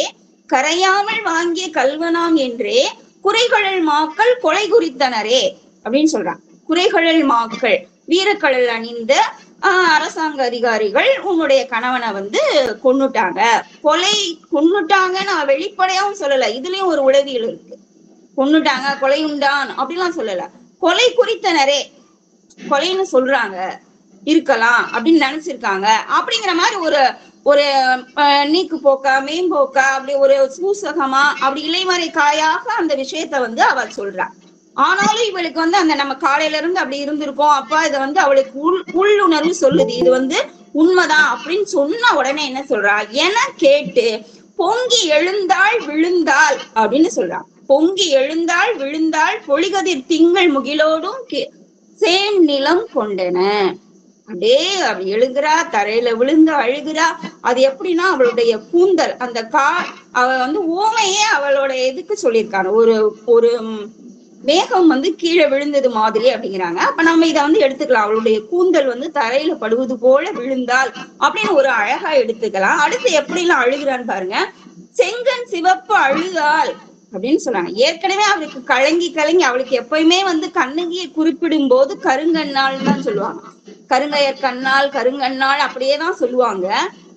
கரையாமல் வாங்கிய கல்வனாம் என்றே குறைகழல் மாக்கள் கொலை குறித்தனரே அப்படின்னு சொல்றான். குறைகழல் மாக்கள், வீரக்கழல் அணிந்த அரசாங்க அதிகாரிகள் உன்னுடைய கணவனை வந்து கொன்னுட்டாங்க, கொன்னுட்டாங்கன்னு வெளிப்படையாவும் சொல்லல. இதுலயும் ஒரு உளவியல் இருக்கு. கொன்னுட்டாங்க, கொலை உண்டான் அப்படின்லாம் சொல்லல. கொலை குறித்தனரே, கொலைன்னு சொல்றாங்க, இருக்கலாம் அப்படின்னு நினைச்சிருக்காங்க அப்படிங்கிற மாதிரி ஒரு நீக்கு போக்கா மேம்போக்கா அப்படி ஒரு சூசகமா அப்படி இலைமறை காயாக அந்த விஷயத்த வந்து அவள் சொல்றா. ஆனாலும் இவளுக்கு வந்து அந்த நம்ம காலையில இருந்து அப்படி இருந்திருக்கோம், அப்பா இதை வந்து அவளுக்கு உள்ளுணர்வு சொல்லுது, இது வந்து உண்மைதான் அப்படின்னு சொன்ன உடனே என்ன சொல்றா, என கேட்டு பொங்கி எழுந்தாள் விழுந்தாள் அப்படின்னு சொல்றா. பொங்கி எழுந்தாள் விழுந்தாள் பொலிகதிர் திங்கள் முகிலோடும் சேம் நிலம் கொண்டன. அப்படியே அப்படி எழுகிறா, தரையில விழுந்து அழுகிறா. அது எப்படின்னா அவளுடைய கூந்தல், அந்த அவ வந்து ஓமையே அவளோட எதுக்கு சொல்லியிருக்காங்க, ஒரு மேகம் வந்து கீழே விழுந்தது மாதிரி அப்படிங்கிறாங்க. அப்ப நம்ம இதை வந்து எடுத்துக்கலாம், அவளுடைய கூந்தல் வந்து தரையில படுவது போல விழுந்தாள் அப்படின்னு ஒரு அழகா எடுத்துக்கலாம். அடுத்து எப்படி எல்லாம் அழுகிறான்னு பாருங்க. செங்கன் சிவப்பு அழுதாள் அப்படின்னு சொல்றாங்க. ஏற்கனவே அவளுக்கு கலங்கி அவளுக்கு எப்பயுமே வந்து கண்ணகியை குறிப்பிடும் போது கருங்கண்ணாள் தான் சொல்லுவாங்க. கருங்கையர் கண்ணாள், கருங்கண்ணாள் அப்படியேதான் சொல்லுவாங்க.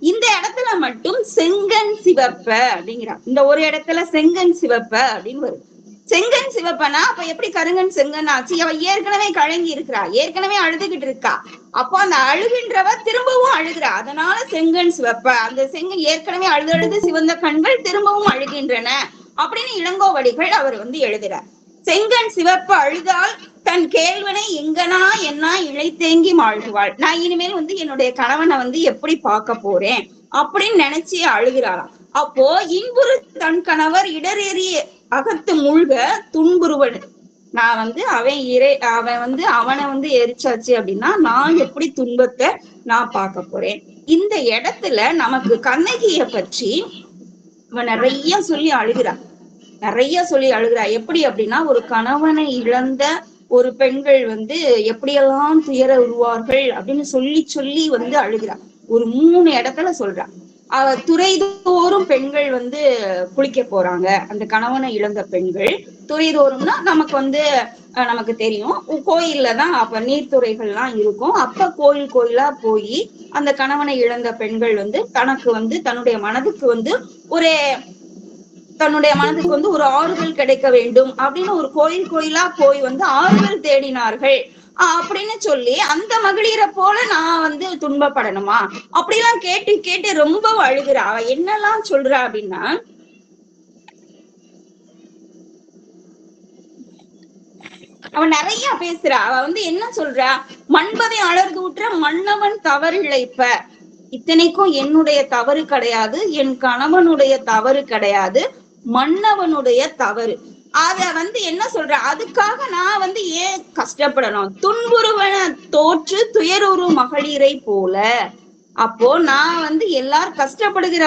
இந்த இடத்துல மட்டும் செங்கன் சிவப்ப அப்படிங்கிறான். இந்த ஒரு இடத்துல செங்கன் சிவப்ப அப்படின்னு வருது. செங்கன் சிவப்பனா அப்ப எப்படி கருங்கன் செங்கன் ஆச்சு? அவ ஏற்கனவே கலங்கி இருக்கிறா, ஏற்கனவே அழுதுகிட்டு இருக்கா. அப்போ அந்த அழுகின்றவ திரும்பவும் அழுகிறா, அதனால செங்கன் சிவப்ப. அந்த செங்கன் ஏற்கனவே அழுது சிவந்த கண்கள் திரும்பவும் அழுகின்றன அப்படின்னு இளங்கோவடிகள் அவர் வந்து எழுதுறார். செங்கன் சிவப்பு அழுதால் தன் கேள்வனை எங்கனா என்ன இழைத்தேங்கி மாழ்குவாள். நான் இனிமேல் வந்து என்னுடைய கணவனை வந்து எப்படி பார்க்க போறேன் அப்படின்னு நினைச்சு அழுகிறாராம். அப்போ இன்புறு தன் கணவர் இடரேறிய அகத்து மூழ்க துன்புறுவன். நான் வந்து அவன் வந்து அவனை வந்து எரிச்சாச்சு அப்படின்னா நான் எப்படி துன்பத்தை நான் பார்க்க போறேன். இந்த இடத்துல நமக்கு கண்ணகிய பற்றி அவன் நிறைய சொல்லி அழுகிறான், நிறைய சொல்லி அழுகிறா. எப்படி அப்படின்னா, ஒரு கணவனை இழந்த ஒரு பெண்கள் வந்து எப்படியெல்லாம் துயர உருவார்கள் அப்படின்னு சொல்லி வந்து அழுகிறா. ஒரு 3 இடத்துல சொல்றா. துறைதோறும் பெண்கள் வந்து குளிக்க போறாங்க, அந்த கணவனை இழந்த பெண்கள். துறைதோறும்னா நமக்கு வந்து நமக்கு தெரியும், கோயில்ல தான் அப்ப நீர்த்துறைகள்லாம் இருக்கும். அப்ப கோயிலா போய் அந்த கணவனை இழந்த பெண்கள் வந்து தனக்கு வந்து தன்னுடைய மனதுக்கு வந்து ஒரு ஆறுதல் கிடைக்க வேண்டும் அப்படின்னு ஒரு கோயிலா போய் வந்து ஆறுதல் தேடினார்கள் அப்படின்னு சொல்லி, அந்த மகளிரை போல நான் வந்து துன்பப்படணுமா அப்படிலாம் கேட்டு ரொம்ப அழுகிறா. அவ என்னெல்லாம் சொல்றா அப்படின்னா, அவன் நிறைய பேசுறா. அவ வந்து என்ன சொல்றா, மண்பதை அலர்தூற்ற மன்னவன் தவறிழைப்ப. இத்தனைக்கும் என்னுடைய தவறு கிடையாது, என் கணவனுடைய தவறு கிடையாது, மன்னவனுடைய தவறு. அத வந்து என்ன சொல்ற, அதுக்காக நான் வந்து ஏன் கஷ்டப்படணும்? துன்புறுவன தோற்று துயருறு மகளிரை போல. அப்போ நான் வந்து எல்லாரும் கஷ்டப்படுகிற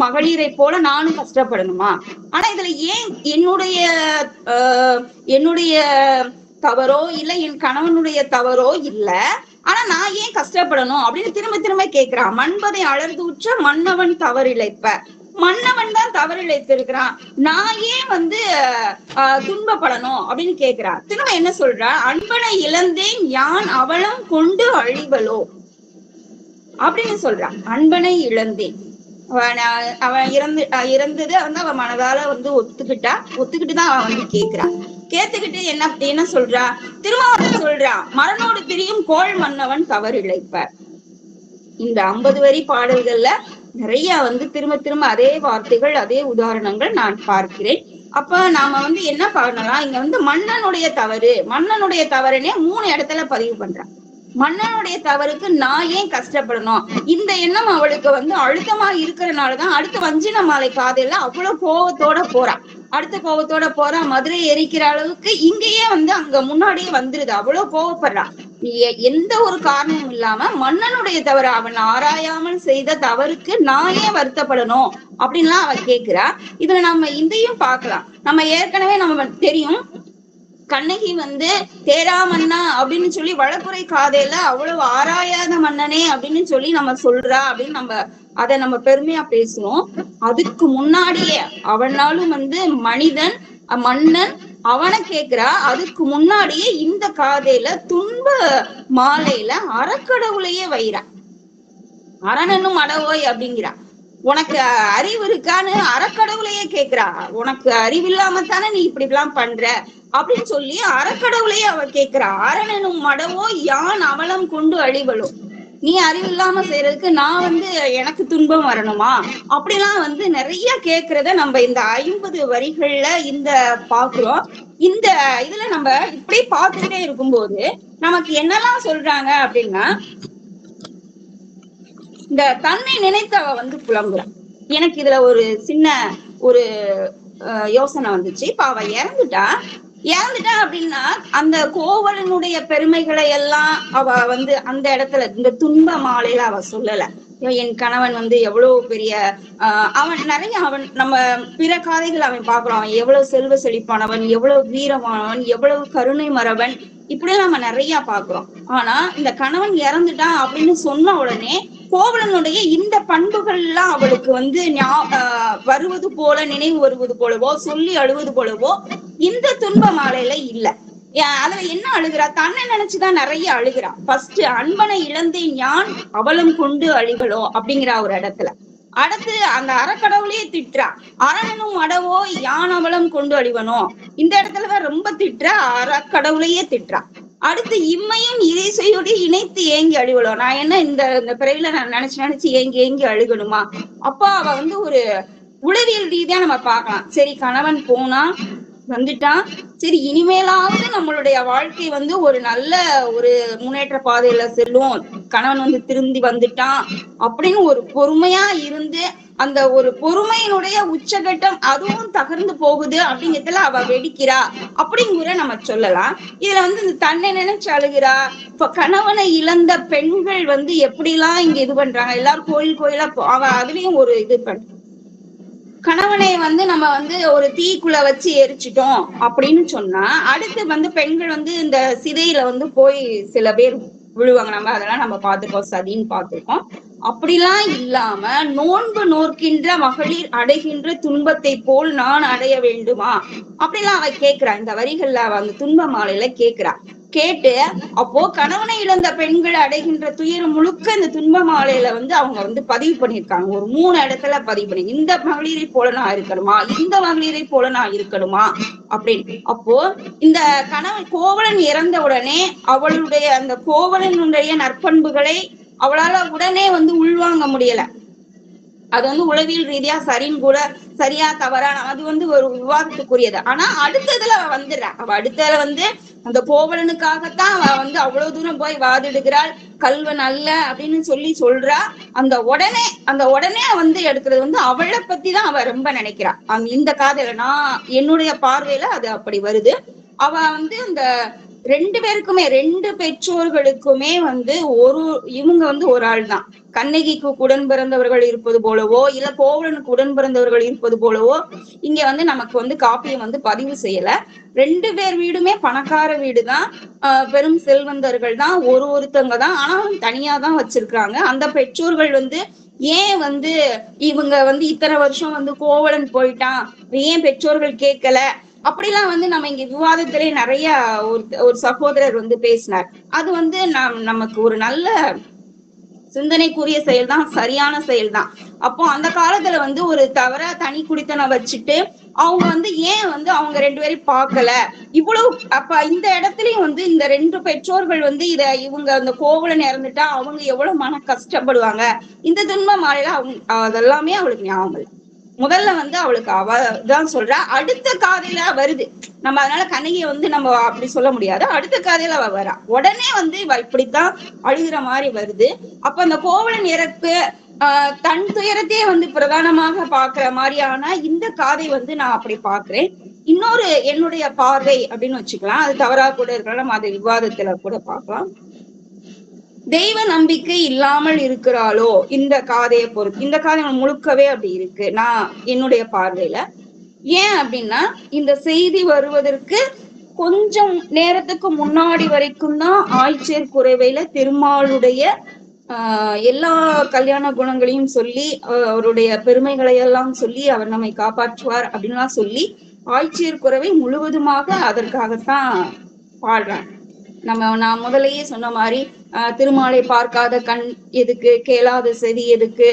மகளிரை போல நானும் கஷ்டப்படணுமா? ஆனா இதுல ஏன் என்னுடைய தவறோ இல்ல என் கணவனுடைய தவறோ இல்ல, ஆனா நான் ஏன் கஷ்டப்படணும் அப்படின்னு திரும்ப கேக்குறான். மண்பதை அலர்தூற்ற மன்னவன் தவறிழைப்ப. மன்னவன் தான் தவறிழைத்திருக்கிறான், நான் ஏன் வந்து துன்பப்படணும் அப்படின்னு கேக்குறான். திரும்ப என்ன சொல்றா, அன்பனை இழந்தேன் யான் அவளம் கொண்டு அழிவலோ அப்படின்னு சொல்றான். அன்பனை இழந்தேன், அவன் இறந்தது வந்து அவன் மனதால வந்து ஒத்துக்கிட்டுதான் அவன் வந்து கேக்குறான். கேத்துக்கிட்டு என்ன சொல்றா, திரும்ப சொல்றா, மரணோடு திரியும் கோள் மன்னவன் தவறிழைப்ப. இந்த 50 வரி பாடல்கள்ல நிறைய வந்து திரும்ப அதே வார்த்தைகள், அதே உதாரணங்கள் நான் பார்க்கிறேன். அப்ப நாம வந்து என்ன பண்ணலாம், இங்க வந்து மன்னனுடைய தவறுனே 3 இடத்துல பதிவு பண்றான். மன்னனுடைய தவறுக்கு நான் ஏன் கஷ்டப்படணும்? இந்த எண்ணம் அவளுக்கு வந்து அழுத்தமா இருக்கிறதுனாலதான் அடுத்த வஞ்சின மாலை காதையில அவ்வளவு கோவத்தோட போறா. அடுத்த கோவத்தோட போறா, மதுரை எரிக்கிற அளவுக்கு இங்கேயே வந்து அங்க முன்னாடியே வந்துருது. அவ்வளவு கோவப்படுறா. எந்த ஒரு காரணமும் இல்லாம மன்னனுடைய தவறு, அவன் ஆராயாமல் செய்த தவறுக்கு நான் ஏன் வருத்தப்படணும் அப்படின்லாம் அவ கேக்குறா. இதுல நம்ம இதையும் பார்க்கலாம். நம்ம ஏற்கனவே நம்ம தெரியும், கண்ணகி வந்து தேரா மன்னா அப்படின்னு சொல்லி வளப்புரை காதையில அவ்வளவு ஆராயாத மன்னனே அப்படின்னு சொல்லி நம்ம சொல்றா அப்படின்னு அதை நம்ம பெருமையா பேசுறோம். அதுக்கு முன்னாடியே அவனாலும் வந்து மனிதன் மன்னன் அவனை கேக்குறா. அதுக்கு முன்னாடியே இந்த காதையில துன்ப மாலையில அறக்கடவுளையே வைரா. அரணனும் அடவோய் அப்படிங்கிறா. உனக்கு அறிவு இருக்கான்னு அறக்கடவுளையே கேக்குறா. உனக்கு அறிவு இல்லாமத்தானே நீ இப்படி எல்லாம் பண்ற அப்படின்னு சொல்லி அறக்கடவுளையே அவ கேக்குறா. அரணனும் மடவோ யான் அவலம் கொண்டு அழிவலோ, நீ அறிவு இல்லாம செய்யறதுக்கு நான் வந்து எனக்கு துன்பம் வரணுமா அப்படிலாம் வந்து நிறைய கேக்குறத நம்ம இந்த 50 வரிகள்ல இந்த பாக்குறோம். இந்த இதுல நம்ம இப்படி பார்த்துட்டே இருக்கும்போது நமக்கு என்னெல்லாம் சொல்றாங்க அப்படின்னா, இந்த தன்னை நினைத்தவ வந்து புலம்புறான். எனக்கு இதுல ஒரு சின்ன ஒரு யோசனை வந்துச்சு. இப்ப அவ இறந்துட்டா அப்படின்னா அந்த கோவலனுடைய பெருமைகளை எல்லாம் அவ வந்து அந்த இடத்துல இந்த துன்ப மாலையில அவ சொல்லல. என் கணவன் வந்து எவ்வளவு பெரிய அவன் நிறைய அவன் நம்ம பிற காதைகள் அவன் பாக்குறோம். அவன் எவ்வளவு செல்வ செழிப்பானவன், எவ்வளவு வீரமானவன், எவ்வளவு கருணை மறவன், இப்படி நம்ம நிறைய பாக்குறோம். ஆனா இந்த கணவன் இறந்துட்டான் அப்படின்னு சொன்ன உடனே கோவலனுடைய இந்த பண்புகள் எல்லாம் அவளுக்கு வந்து வருவது போல, நினைவு வருவது போலவோ, சொல்லி அழுவது போலவோ இந்த துன்ப மாலையில இல்ல. அதுல என்ன அழுகிறா? தன்னை நினைச்சுதான் நிறைய அழுகிறா. ஃபர்ஸ்ட் அன்பனை இழந்தேன் யான் அவலம் கொண்டு அழிகளோ அப்படிங்கிற ஒரு இடத்துல. அடுத்து அந்த அறக்கடவுளையே திட்டுறா. அரணனும் அடவோ யான் அவலம் கொண்டு அழிவனோ, இந்த இடத்துலதான் ரொம்ப திட்டுறா. அறக்கடவுளையே திட்டுறா. அடுத்து இம்மையும் இறைசையோடு இணைத்து ஏங்கி அழுவலோ, நான் என்ன இந்த பிறவில நான் நினைச்சு ஏங்கி அழுகணுமா? அப்பா அவ வந்து ஒரு உளவியல் ரீதியா நம்ம பார்க்கலாம். சரி, கணவன் போனா வந்துட்டான், சரி இனிமேலாவது நம்மளுடைய வாழ்க்கை வந்து ஒரு நல்ல ஒரு முன்னேற்ற பாதையில செல்லும், கணவன் வந்து திரும்பி வந்துட்டான் அப்படின்னு ஒரு பொறுமையா இருந்து, அந்த ஒரு பொறுமையினுடைய உச்சகட்டம் அதுவும் தகர்ந்து போகுது அப்படிங்கிறதுல அவ வெடிக்கிறா அப்படிங்கிற நம்ம சொல்லலாம். இதுல வந்து இந்த தன்னை நினைச்சு அழுகிறா. இப்ப கணவனை இழந்த பெண்கள் வந்து எப்படிலாம் இங்க இது பண்றாங்க, எல்லாரும் கோயிலா அவ அதுலயும் ஒரு இது பண்ற, கணவனை வந்து நம்ம வந்து ஒரு தீக்குள்ள வச்சு எரிச்சிட்டோம் அப்படின்னு சொன்னா அடுத்து வந்து பெண்கள் வந்து இந்த சிதையில வந்து போய் சில பேர் விழுவாங்க. நம்ம அதெல்லாம் நம்ம பார்த்திருக்கோம், சதின்னு பார்த்திருக்கோம். அப்படிலாம் இல்லாம நோன்பு நோக்கின்ற மகளிர் அடைகின்ற துன்பத்தை போல் நான் அடைய வேண்டுமா அப்படிலாம் அவ கேக்குறா. இந்த வரிகள்ல அவ அந்த துன்ப மாலையில கேக்குறா. கேட்டு அப்போ கணவனை இழந்த பெண்கள் அடைகின்ற துயரம் முழுக்க இந்த துன்ப மாலையில வந்து அவங்க வந்து பதிவு பண்ணியிருக்காங்க. ஒரு 3 இடத்துல பதிவு பண்ணி, இந்த மகளிரை போல நான் இருக்கணுமா, இந்த மகளிரை போல நான் இருக்கணுமா அப்படின்னு. அப்போ இந்த கணவன் கோவலன் இறந்த உடனே அவளுடைய அந்த கோவலனுடைய நற்பண்புகளை அவளால உடனே வந்து உள்வாங்க முடியல. அது வந்து உளவியல் ரீதியா சரின்னு கூட, சரியா தவறா அது வந்து ஒரு விவாதத்துக்குரியது. ஆனா அடுத்ததுல அவ வந்துடுறா. அவ அடுத்ததுல வந்து அந்த கோவலனுக்காகத்தான் அவ வந்து அவ்வளவு தூரம் போய் வாதிடுகிறாள். கல்வன் அல்ல அப்படின்னு சொல்றா. அந்த உடனே வந்து எடுக்கிறது வந்து அவளை பத்தி தான் அவ ரொம்ப நினைக்கிறா. இந்த காதல நான் என்னுடைய பார்வையில அது அப்படி வருது. அவ வந்து அந்த 2 பேருக்குமே, 2 பெற்றோர்களுக்குமே வந்து இவங்க வந்து ஒரு ஆள் தான். கண்ணகிக்கு உடன் பிறந்தவர்கள் இருப்பது போலவோ, இல்ல கோவலனுக்கு உடன் பிறந்தவர்கள் இருப்பது போலவோ இங்க வந்து நமக்கு வந்து காப்பியம் வந்து பதிவு செய்யல. 2 பேர் வீடுமே பணக்கார வீடுதான், பெரும் செல்வந்தர்கள் தான், ஒருத்தவங்க தான், ஆனா தனியா தான் வச்சிருக்காங்க. அந்த பெற்றோர்கள் வந்து ஏன் வந்து இவங்க வந்து இத்தனை வருஷம் வந்து கோவலன் போயிட்டான், ஏன் பெற்றோர்கள் கேட்கல அப்படிலாம் வந்து நம்ம இங்க விவாதத்திலே நிறைய ஒரு சகோதரர் வந்து பேசினார். அது வந்து நமக்கு ஒரு நல்ல சிந்தனைக்குரிய செயல் தான், சரியான செயல் தான். அப்போ அந்த காலத்துல வந்து ஒரு தவறா தனி குடித்தனை வச்சுட்டு அவங்க வந்து ஏன் வந்து அவங்க 2 பேரையும் பார்க்கல இவ்வளவு. அப்ப இந்த இடத்துலயும் வந்து இந்த 2 பெற்றோர்கள் வந்து இவங்க அந்த கோவலன் இறந்துட்டா அவங்க எவ்வளவு மன கஷ்டப்படுவாங்க, இந்த துன்ப மாலையில அதெல்லாமே அவளுக்கு ஞாபகம் இல்லை. முதல்ல வந்து அவளுக்கு அவ தான் சொல்றா, அடுத்த காதையில வருது. நம்ம அதனால கண்ணகியை வந்து நம்ம அப்படி சொல்ல முடியாது. அடுத்த காதையில அவ வரா, உடனே வந்து இவ இப்படித்தான் அழுகிற மாதிரி வருது. அப்ப அந்த கோவலன் இறப்பு தன் துயரத்தையே வந்து பிரதானமாக பாக்குற மாதிரியான இந்த காதை வந்து நான் அப்படி பாக்குறேன். இன்னொரு என்னுடைய பார்வை அப்படின்னு வச்சுக்கலாம், அது தவறா கூட இருக்கலாம், நம்ம அதை விவாதத்துல கூட பார்க்கலாம். தெய்வ நம்பிக்கை இல்லாமல் இருக்கிறாளோ இந்த காதையை பொறுத்து, இந்த காதை முழுக்கவே அப்படி இருக்கு நான் என்னுடைய பார்வையில. ஏன் அப்படின்னா, இந்த செய்தி வருவதற்கு கொஞ்சம் நேரத்துக்கு முன்னாடி வரைக்கும் தான் ஆய்ச்சேர் குறைவையில திருமாலுடைய எல்லா கல்யாண குணங்களையும் சொல்லி, அவருடைய பெருமைகளை எல்லாம் சொல்லி, அவர் நம்மை காப்பாற்றுவார் அப்படின்லாம் சொல்லி ஆய்ச்சேர் குறைவை முழுவதுமாக அதற்காகத்தான் பாடுறாங்க. நான் முதலையே சொன்ன மாதிரி திருமாலை பார்க்காத கண் எதுக்கு, கேளாத செவி எதுக்கு,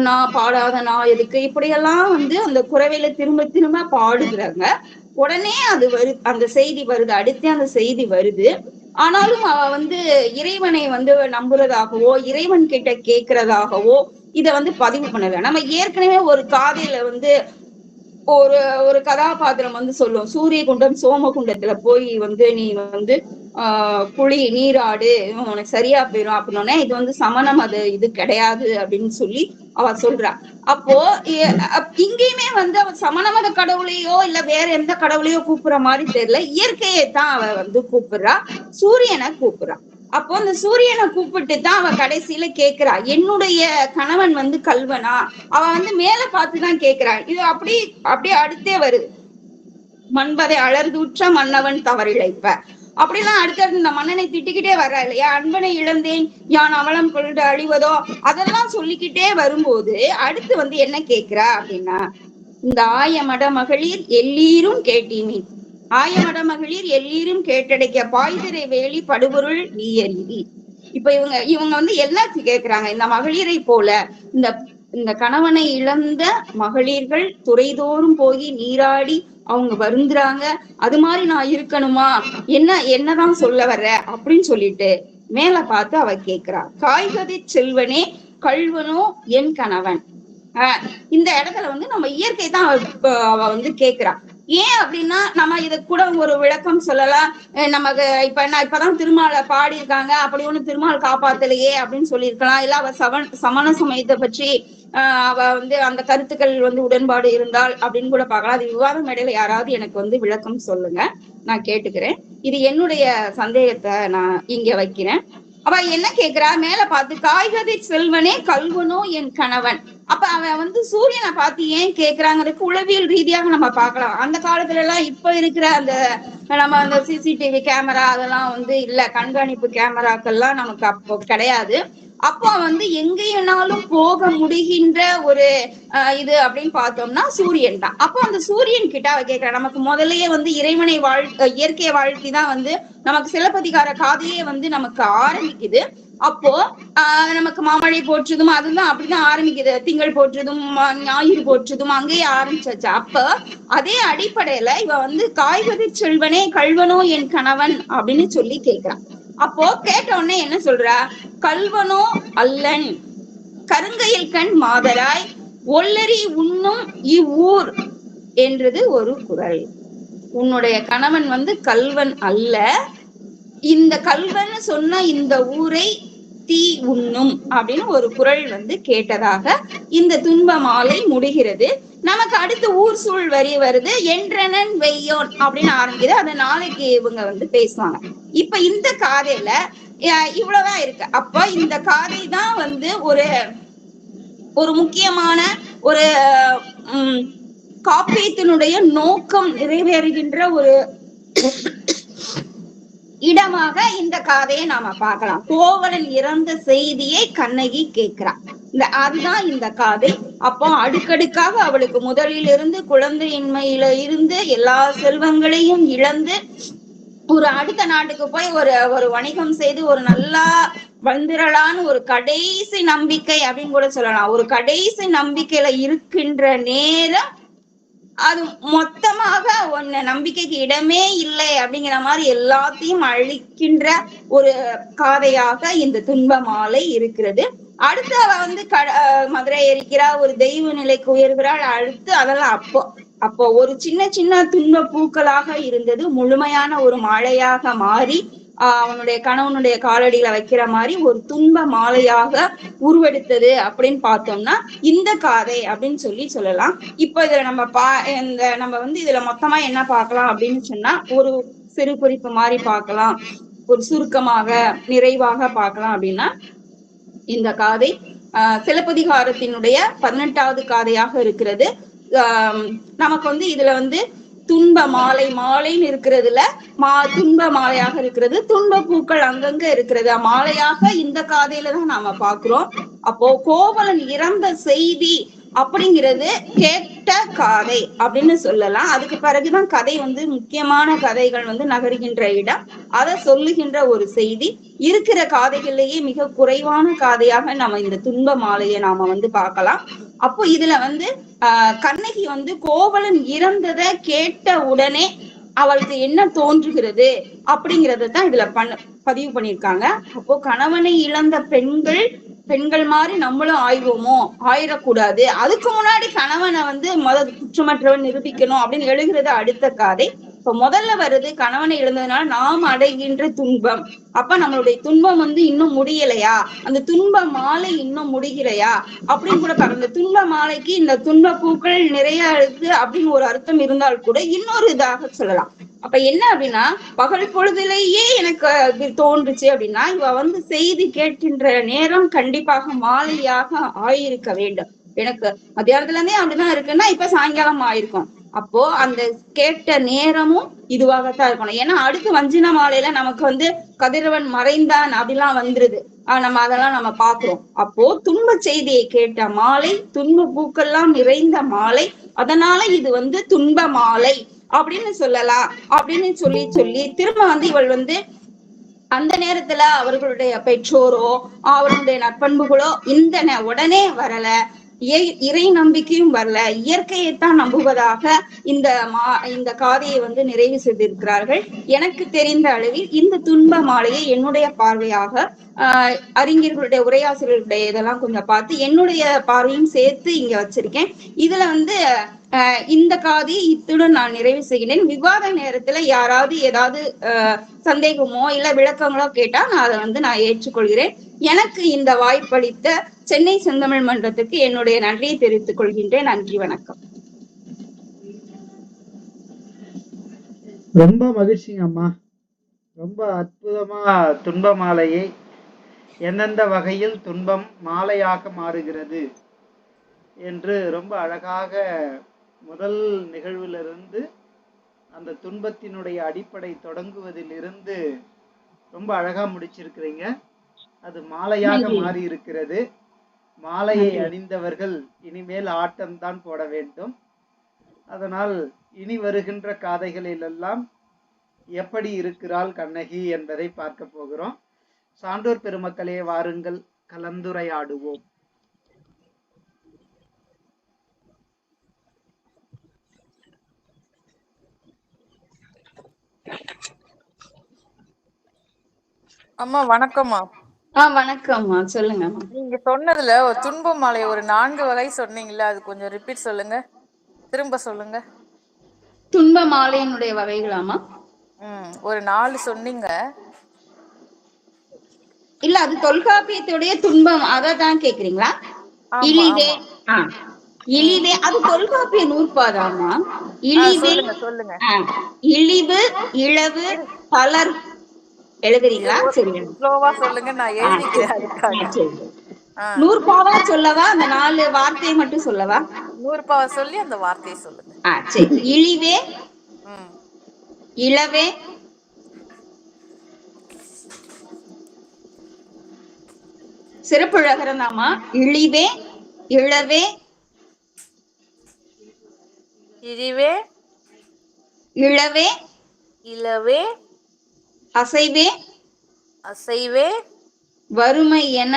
நான் பாடாத நான் எதுக்கு, இப்படியெல்லாம் வந்து அந்த குறைவையில திரும்ப திரும்ப பாடுகிறாங்க. உடனே அது அந்த செய்தி வருது, அடுத்தே அந்த செய்தி வருது. ஆனாலும் அவ வந்து இறைவனை வந்து நம்புறதாகவோ இறைவன் கிட்ட கேட்கறதாகவோ இத வந்து பதிவு பண்ணல. நம்ம ஏற்கனவே ஒரு காதையில வந்து ஒரு ஒரு கதாபாத்திரம் வந்து சொல்லும், சூரிய குண்டம் சோமகுண்டத்துல போய் வந்து நீ வந்து குழி நீராடு உனக்கு சரியா போயிடும் அப்படின்னோடனே, இது வந்து சமணம் அது இது கிடையாது அப்படின்னு சொல்லி அவ சொல்றா. அப்போ இங்கேயுமே வந்து அவ சமண மத கடவுளையோ இல்ல வேற எந்த கடவுளையோ கூப்பிடுற மாதிரி தெரியல, இயற்கையை தான் அவ வந்து கூப்பிடுறா, சூரியனை கூப்பிடுறா. அப்போ அந்த சூரியனை கூப்பிட்டு தான் அவ கடைசியில கேக்குறா, என்னுடைய கணவன் வந்து கல்வனா. அவ வந்து மேல பார்த்துதான் கேக்குறா. இது அப்படியே அடுத்தே வருது, மண்பதை அலர்தூற்ற மன்னவன் தவறிழைப்ப அப்படிலாம் அடுத்தடுத்து இந்த மன்னனை திட்டிக்கிட்டே வர்றா இல்லையா. அன்பனை இழந்தேன் யான் அவலம் கொண்டு அழிவதோ அதெல்லாம் சொல்லிக்கிட்டே வரும்போது அடுத்து வந்து என்ன கேக்குறா அப்படின்னா, இந்த ஆயமட மகளிர் எல்லீரும் கேட்டீனி, ஆயமட மகளிர் எல்லீரும் கேட்டடைக்க பாய்திரை வேலி படுபொருள் நீயறிவி. இப்ப இவங்க வந்து என்ன கேக்குறாங்க, இந்த மகளிரை போல இந்த இந்த கணவனை இழந்த மகளிர்கள் துறைதோறும் போய் நீராடி அவங்க வருந்துறாங்க, அது மாதிரி நான் இருக்கணுமா, என்னதான் சொல்ல வர்ற அப்படின்னு சொல்லிட்டு மேல பார்த்து அவ கேக்குறா, காய்கறி செல்வனே கல்வனோ என் கணவன். இந்த இடத்துல வந்து நம்ம இயற்கை தான் அவ வந்து கேக்குறா. ஏன் அப்படின்னா, நம்ம இத கூட ஒரு விளக்கம் சொல்லலாம். நமக்கு இப்பதான் திருமாலை பாடி இருக்காங்க, அப்படி ஒண்ணு திருமால் காப்பாத்தலையே அப்படின்னு சொல்லியிருக்கலாம். இல்ல அவ சமண சமயத்தை பற்றி அவ வந்து அந்த கருத்துக்கள் வந்து உடன்பாடு இருந்தால் அப்படின்னு கூட பார்க்கலாம். அது விவாத மேடையில யாராவது எனக்கு வந்து விளக்கம் சொல்லுங்க, நான் கேட்டுக்கிறேன். இது என்னுடைய சந்தேகத்தை நான் இங்க வைக்கிறேன். அவ என்ன கேக்குறா, மேல பார்த்து காய்கறி செல்வனே கல்வனோ என் கணவன். அப்ப அவன் வந்து சூரியனை பார்த்து ஏன் கேக்குறாங்கிறதுக்கு உளவியல் ரீதியாக நம்ம பார்க்கலாம். அந்த காலத்துல எல்லாம் இப்ப இருக்கிற அந்த நம்ம அந்த சிசிடிவி கேமரா அதெல்லாம் வந்து இல்ல, கண்காணிப்பு கேமராக்கள்லாம் நமக்கு அப்போ கிடையாது. அப்போ வந்து எங்கேனாலும் போக முடிகின்ற ஒரு இது அப்படின்னு பார்த்தோம்னா சூரியன் தான். அப்போ அந்த சூரியன் கிட்ட அவ கேட்கிறா, நமக்கு முதல்லயே வந்து இறைவனை இயற்கையை வாழ்த்தி தான் வந்து நமக்கு சிலப்பதிகார காதையே வந்து நமக்கு ஆரம்பிக்குது. அப்போ நமக்கு மாமழை போற்றுதும் அதுதான் அப்படிதான் ஆரம்பிக்குது, திங்கள் போற்றுதும் ஞாயிறு போற்றுதும் அங்கேயே ஆரம்பிச்சாச்சு. அப்ப அதே அடிப்படையில இவ வந்து காய்கறி செல்வனே கல்வனோ என் கணவன் அப்படின்னு சொல்லி கேட்கிறான். அப்போ கேட்ட உடனே என்ன சொல்றா, கல்வனோ அல்லன் கருங்கையில் கண் மாதராய் ஒல்லரி உண்ணும் இவ்வூர் என்றது ஒரு குறள். உன்னுடைய கணவன் வந்து கல்வன் அல்ல, இந்த கல்வன் சொன்ன இந்த ஊரை தீ உண்ணும் அப்படின்னு ஒரு குறள் வந்து கேட்டதாக இந்த துன்ப மாலை முடிகிறது. நமக்கு அடுத்து ஊர் சூழ் வரி வருது, என்றனன் வெய்யோன் அப்படின்னு ஆரம்பிக்குது. அதை நாளைக்கு இவங்க வந்து பேசுவாங்க. இப்ப இந்த காதையில இவ்வளவுதான் இருக்கு. அப்ப இந்த காதை தான் வந்து ஒரு முக்கியமான ஒரு காப்பியத்தினுடைய நோக்கம் நிறைவேறுகின்ற ஒரு இடமாக இந்த காதையை நாம பார்க்கலாம். கோவலன் இறந்த செய்தியை கண்ணகி கேட்கிறான், அதுதான் இந்த காதை. அப்போ அடுக்கடுக்காக அவளுக்கு முதலில் இருந்து குழந்தையின்மையில இருந்து எல்லா செல்வங்களையும் இழந்து ஒரு அடுத்த நாட்டுக்கு போய் ஒரு வணிகம் செய்து ஒரு நல்லா வந்துடலான்னு ஒரு கடைசி நம்பிக்கை அப்படின்னு கூட சொல்லலாம். ஒரு கடைசி நம்பிக்கையில இருக்கின்ற நேரம் அது மொத்தமாக ஒன்னு நம்பிக்கைக்கு இடமே இல்லை அப்படிங்கிற மாதிரி எல்லாத்தையும் அழிக்கின்ற ஒரு காதையாக இந்த துன்ப மாலை இருக்கிறது. அடுத்து அவ வந்து மதுரை எரிக்கிறா, ஒரு தெய்வ நிலைக்கு உயர்கிறாள். அடுத்து அதெல்லாம் அப்போ ஒரு சின்ன சின்ன துன்ப பூக்களாக இருந்தது முழுமையான ஒரு மாலையாக மாறி அவனுடைய கணவனுடைய காலடியில வைக்கிற மாதிரி ஒரு துன்ப மாலையாக உருவெடுத்தது அப்படின்னு பார்த்தோம்னா இந்த காதை அப்படின்னு சொல்லலாம். இப்ப இதுல நம்ம வந்து இதுல மொத்தமா என்ன பார்க்கலாம் அப்படின்னு சொன்னா ஒரு சிறு குறிப்பு மாதிரி பார்க்கலாம், ஒரு சுருக்கமாக நிறைவாக பார்க்கலாம். அப்படின்னா இந்த காதை சிலப்பதிகாரத்தினுடைய 18வது காதையாக இருக்கிறது. நமக்கு வந்து இதுல வந்து துன்ப மாலைன்னு இருக்கிறதுல துன்ப மாலையாக இருக்கிறது, துன்ப பூக்கள் அங்கங்க இருக்கிறது மாலையாக இந்த காதையில தான் நாம பாக்குறோம். அப்போ கோவலன் இறந்த செய்தி அப்படிங்கிறது கேட்ட காதை அப்படின்னு சொல்லலாம். அதுக்கு பிறகுதான் கதை வந்து முக்கியமான கதைகள் வந்து நகருகின்ற இடம், அதை சொல்லுகின்ற ஒரு செய்தி. இருக்கிற காதைகள்லயே மிக குறைவான காதையாக நம்ம இந்த துன்ப மாலையை நாம வந்து பார்க்கலாம். அப்போ இதுல வந்து கண்ணகி வந்து கோவலன் இறந்ததை கேட்ட உடனே அவளுக்கு என்ன தோன்றுகிறது அப்படிங்கறத தான் இதுல பதிவு பண்ணிருக்காங்க. அப்போ கணவனை இழந்த பெண்கள் மாதிரி நம்மளும் ஆய்வோமோ, ஆயிடக்கூடாது, அதுக்கு முன்னாடி கணவனை வந்து குற்றமற்றவன் நிரூபிக்கணும் அப்படின்னு எழுகிறது அடுத்த காதை. இப்ப முதல்ல வருது கணவனை இழந்ததுனால நாம் அடைகின்ற துன்பம். அப்ப நம்மளுடைய துன்பம் வந்து இன்னும் முடியலையா, அந்த துன்ப மாலை இன்னும் முடியலையா அப்படின்னு கூட பாருங்க. இந்த துன்ப மாலைக்கு இந்த துன்ப பூக்கள் நிறைய இருக்கு அப்படின்னு ஒரு அர்த்தம் இருந்தால் கூட இன்னொரு இதாக சொல்லலாம். அப்ப என்ன அப்படின்னா பகல் பொழுதுலேயே எனக்கு தோன்றுச்சு அப்படின்னா இவ வந்து செய்தி கேட்கின்ற நேரம் கண்டிப்பாக மாலையாக ஆயிருக்க வேண்டும். எனக்கு மத்தியானத்துல இருந்தே அப்படிதான் இருக்குன்னா இப்ப சாயங்காலம் ஆயிருக்கும். அப்போ அந்த கேட்ட நேரமும் இதுவாகத்தான் இருக்கணும். ஏன்னா அடுத்து வஞ்சின மாலையில நமக்கு வந்து கதிரவன் மறைந்தான் அப்படிலாம் வந்துருது, நம்ம அதெல்லாம் நம்ம பாக்குறோம். அப்போ துன்ப செய்தியை கேட்ட மாலை, துன்ப பூக்கெல்லாம் நிறைந்த மாலை, அதனால இது வந்து துன்ப மாலை அப்படின்னு சொல்லலாம் அப்படின்னு சொல்லி திரும்ப வந்து இவள் வந்து அந்த நேரத்துல அவர்களுடைய பெற்றோரோ அவர்களுடைய நற்பண்புகளோ உடனே வரல, இறை நம்பிக்கையும் வரல, இயற்கையைத்தான் நம்புவதாக இந்த காதையை வந்து நிறைவு செய்திருக்கிறார்கள். எனக்கு தெரிந்த அளவில் இந்த துன்ப மாலையை என்னுடைய பார்வையாக அறிஞர்களுடைய உரையாசிரியர்களுடைய இதெல்லாம் கொஞ்சம் பார்த்து என்னுடைய பார்வையும் சேர்த்து இங்க வச்சிருக்கேன். இதுல வந்து இந்த காதையை இத்துடன் நான் நிறைவு செய்கிறேன். விவாத நேரத்துல யாராவது ஏதாவது சந்தேகமோ இல்ல விளக்கங்களோ கேட்டா நான் அதை வந்து நான் ஏற்றுக்கொள்கிறேன். எனக்கு இந்த வாய்ப்பளித்த சென்னை செந்தமிழ் மன்றத்துக்கு என்னுடைய நன்றியை தெரிவித்துக் கொள்கின்றேன். நன்றி, வணக்கம். ரொம்ப மகிழ்ச்சிங்க அம்மா. ரொம்ப அற்புதமா துன்ப மாலையை எந்தெந்த வகையில் துன்பம் மாலையாக மாறுகிறது என்று ரொம்ப அழகாக முதல் நிகழ்விலிருந்து அந்த துன்பத்தினுடைய அடிப்படை தொடங்குவதிலிருந்து ரொம்ப அழகா முடிச்சிருக்கிறீங்க. அது மாலையாக மாறி இருக்கிறது. மாலையை அணிந்தவர்கள் இனிமேல் ஆட்டம்தான் போட வேண்டும். அதனால் இனி வருகின்ற காதைகளிலெல்லாம் எப்படி இருக்கிறாள் கண்ணகி என்பதை பார்க்க போகிறோம். சான்றோர் பெருமக்களே, வாருங்கள் கலந்துரையாடுவோம். அம்மா வணக்கம்மா. வணக்கம்மா, சொல்லுங்க. நீங்க சொன்னதுல ஒரு துன்ப மாலை ஒரு 4 வகை சொன்னீங்கல்ல, அது கொஞ்சம் ரிப்பீட் சொல்லுங்க, திரும்ப சொல்லுங்க. துன்ப மாலையினுடைய வகைகளாமா? ஒரு 4 சொன்னீங்க. இல்ல, அது தொல்காப்பியத்துடைய துன்பம் அததான் கேக்குறீங்களா? இழிதே இழிதே அது தொல்காப்பிய நூற்பாதாமா. இழிவே சொல்லுங்க. இழிவு, இழவு, பலர் எழுதுறீங்களா? சரி, ஸ்லோவா சொல்லுங்க, நான் எழுதிக்கிறேன். நூற்பாவா சொல்லவா, அந்த 4 வார்த்தையை மட்டும் சொல்லவா? நூற்பாவா சொல்லி அந்த வார்த்தையை சொல்லுங்க. சரி. இழிவே, இளவே, சிறப்பு அழகரந்தாமா. இழிவே, இளவே, இழிவே, இளவே, இளவே, அசைவே, அசைவே, வறுமை என,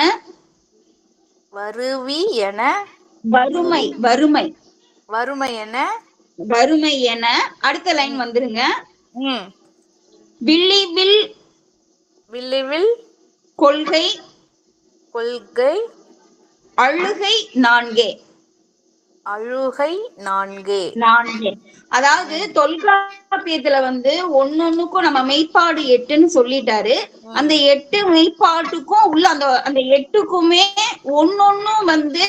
வருவி என, வறுமை வறுமை வறுமை என, வறுமை என. அடுத்த லைன் வந்துருங்க. வில்லிவில், வில்லிவில், கொள்கை, கொள்கை, அழுகை நான்கே. அழுகை நான்கே. அதாவது தொல்காப்பியத்துல வந்து ஒன்னொன்னுக்கும் நம்ம மெய்ப்பாடு 8ன்னு சொல்லிட்டாரு. அந்த 8 மெய்ப்பாட்டுக்கும் உள்ள அந்த 8க்குமே ஒன்னொன்னும் வந்து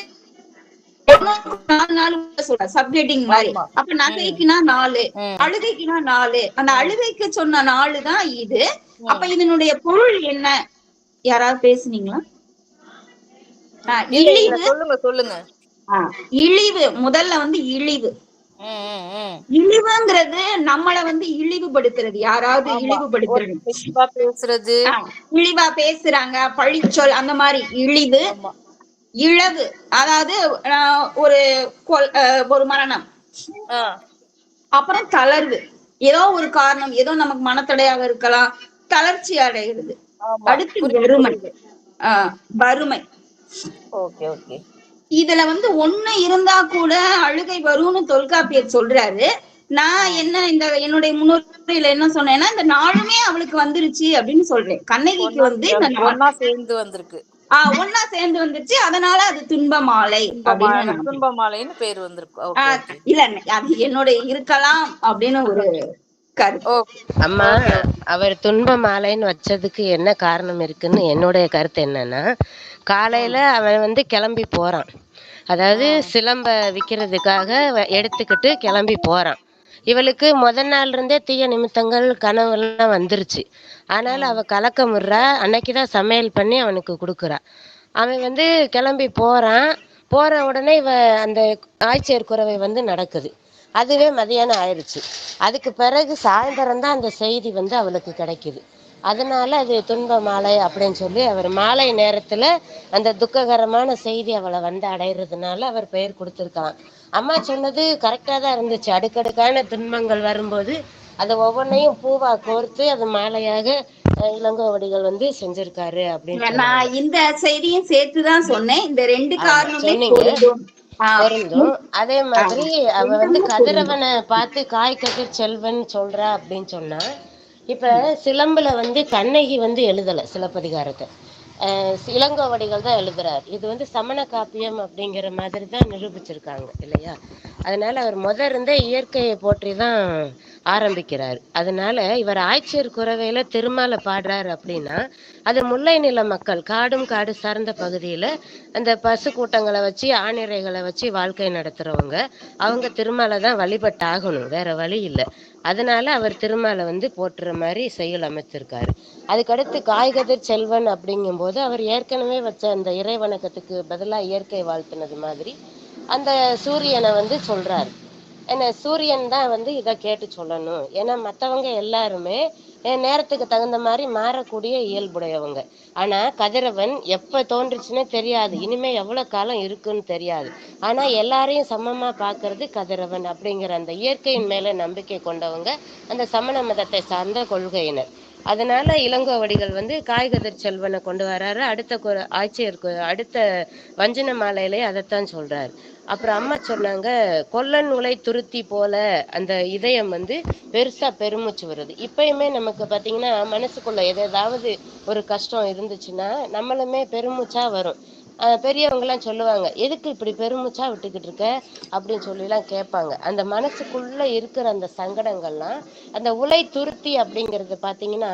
சப்ஹெட்டிங் மாதிரி. அப்ப நகைக்குனா 4, அழுகைக்குனா 4. அந்த அழுகைக்கு சொன்ன 4 தான் இது. அப்ப இதனுடைய பொருள் என்ன? யாராவது பேசுனீங்களா? இழிவு. சொல்லுங்க. இழிவு. முதல்ல வந்து இழிவு. இழிவுங்கிறது நம்மள வந்து இழிவுபடுத்துறது. யாராவது இழிவுபடுத்துறது, இழிவா பேசுறாங்க, பழிச்சொல், அந்த மாதிரி இழிவு. இழவு அதாவது ஒரு மரணம். அப்புறம் தளர்வு, ஏதோ ஒரு காரணம், ஏதோ நமக்கு மனத்தடையாக இருக்கலாம், தளர்ச்சி அடைகிறது. அடுத்து வறுமை. வறுமை. இதுல வந்து ஒண்ணு இருந்தா கூட அழுகை வரும்னு தொல்காப்பியர் சொல்றாரு. நான் என்ன என்னுடைய முன்னுரையில என்ன சொன்னேன்னா, இந்த 4மே அவளுக்கு வந்துருச்சு அப்படின்னு சொல்றேன். கண்ணகிக்கு வந்து இந்த ஒன்னா சேர்ந்து வந்திருக்கு. ஒன்னா சேர்ந்து வந்துருச்சு, அதனால அது துன்பமாலை அப்படின்னு துன்பமாலைன்னு பேர் வந்திருக்கு. இல்ல, அது என்னோட இருக்கலாம் அப்படின்னு ஒரு கருத்து. அம்மா, அவர் துன்ப மாலைன்னு வச்சதுக்கு என்ன காரணம் இருக்குன்னு என்னுடைய கருத்து என்னன்னா, காலையில அவன் வந்து கிளம்பி போறான். அதாவது சிலம்ப விற்கிறதுக்காக எடுத்துக்கிட்டு கிளம்பி போறான். இவளுக்கு முதல் நாள் இருந்தே தீய நிமித்தங்கள் கனவுலாம் வந்துருச்சு. ஆனாலும் அவ கலக்கமுறா. அன்னைக்குதான் சமையல் பண்ணி அவனுக்கு கொடுக்குறா. அவன் வந்து கிளம்பி போறான். போற உடனே இவ அந்த ஆய்ச்சியர் குறவை வந்து நடக்குது. அதுவே மதியானம் ஆயிடுச்சு. அதுக்கு பிறகு சாயந்தரம் தான் அந்த செய்தி வந்து அவளுக்கு கிடைக்குது. அதனால அது துன்ப மாலை அப்படின்னு சொல்லி அவர் மாலை நேரத்துல அந்த துக்ககரமான செய்தி அவளை வந்து அடைகிறதுனால அவர் பெயர் கொடுத்துருக்கலாம். அம்மா சொன்னது கரெக்டா தான் இருந்துச்சு. அடுக்கடுக்கான துன்பங்கள் வரும்போது அதை ஒவ்வொன்றையும் பூவா கோர்த்து அது மாலையாக இளங்கோவடிகள் வந்து செஞ்சிருக்காரு அப்படின்னு நான் இந்த செய்தியும் சேர்த்துதான் சொன்னேன். இந்த 2 காரணமே பொருந்தும். அதே மாதிரி அவ வந்து கதிரவனை பார்த்து காய் கதிர் செல்வன் சொல்றா அப்படின்னு சொன்னா, இப்ப சிலம்புல வந்து கண்ணகி வந்து எழுதல சிலப்பதிகாரத்தை, இளங்கோவடிகள் தான் எழுதுறாரு. இது வந்து சமண காப்பியம் அப்படிங்கிற மாதிரி தான் நிரூபிச்சிருக்காங்க இல்லையா? அதனால அவர் இருந்தே இயற்கையை போற்றி தான் ஆரம்பிக்கிறார். அதனால இவர் ஆய்ச்சியர் குறவையில திருமாலை பாடுறாரு அப்படின்னா, அது முல்லை நில மக்கள், காடும் காடு சார்ந்த பகுதியில அந்த பசு கூட்டங்களை வச்சு ஆணிரைகளை வச்சு வாழ்க்கை நடத்துறவங்க, அவங்க திருமாலை தான் வழிபட்டு ஆகணும், வேற வழி இல்லை. அதனால அவர் திருமாலை வந்து போற்றுற மாதிரி செயல் அமைச்சிருக்காரு. அதுக்கடுத்து காய்கதிர் செல்வன் அப்படிங்கும்போது அவர் ஏற்கனவே வச்ச அந்த இறை வணக்கத்துக்கு பதிலாக இயற்கை வாழ்த்துனது மாதிரி அந்த சூரியனை வந்து சொல்றாரு. ஏன்னா சூரியன் தான் வந்து இதை கேட்டு சொல்லணும். ஏன்னா மற்றவங்க எல்லாருமே நேரத்துக்கு தகுந்த மாதிரி மாறக்கூடிய இயல்புடையவங்க. ஆனா கதிரவன் எப்ப தோன்றுச்சுன்னே தெரியாது, இனிமே எவ்வளவு காலம் இருக்குன்னு தெரியாது. ஆனா எல்லாரையும் சமமா பாக்குறது கதிரவன் அப்படிங்கிற அந்த இயற்கையின் மேல நம்பிக்கை கொண்டவங்க அந்த சமண மதத்தை சார்ந்த கொள்கையினர். அதனால இளங்கோவடிகள் வந்து காய்கதிர் செல்வனை கொண்டு வர்றாரு. அடுத்த வஞ்சின மாலையிலே அதைத்தான் சொல்றாரு. அப்புறம் அம்மா சொன்னாங்க, கொல்லன் உலை துருத்தி போல அந்த இதயம் வந்து பெருசா பெருமூச்சு வருது. இப்பயுமே நமக்கு பாத்தீங்கன்னா மனசுக்குள்ள ஏதாவது ஒரு கஷ்டம் இருந்துச்சுன்னா நம்மளுமே பெருமூச்சா வரும். பெரியவங்கெல்லாம் சொல்லுவாங்க, எதுக்கு இப்படி பெருமூச்சா விட்டுக்கிட்டு இருக்க அப்படின்னு சொல்லிலாம் கேட்பாங்க. அந்த மனசுக்குள்ள இருக்கிற அந்த சங்கடங்கள்லாம் அந்த உலை துருத்தி அப்படிங்கிறது பாத்தீங்கன்னா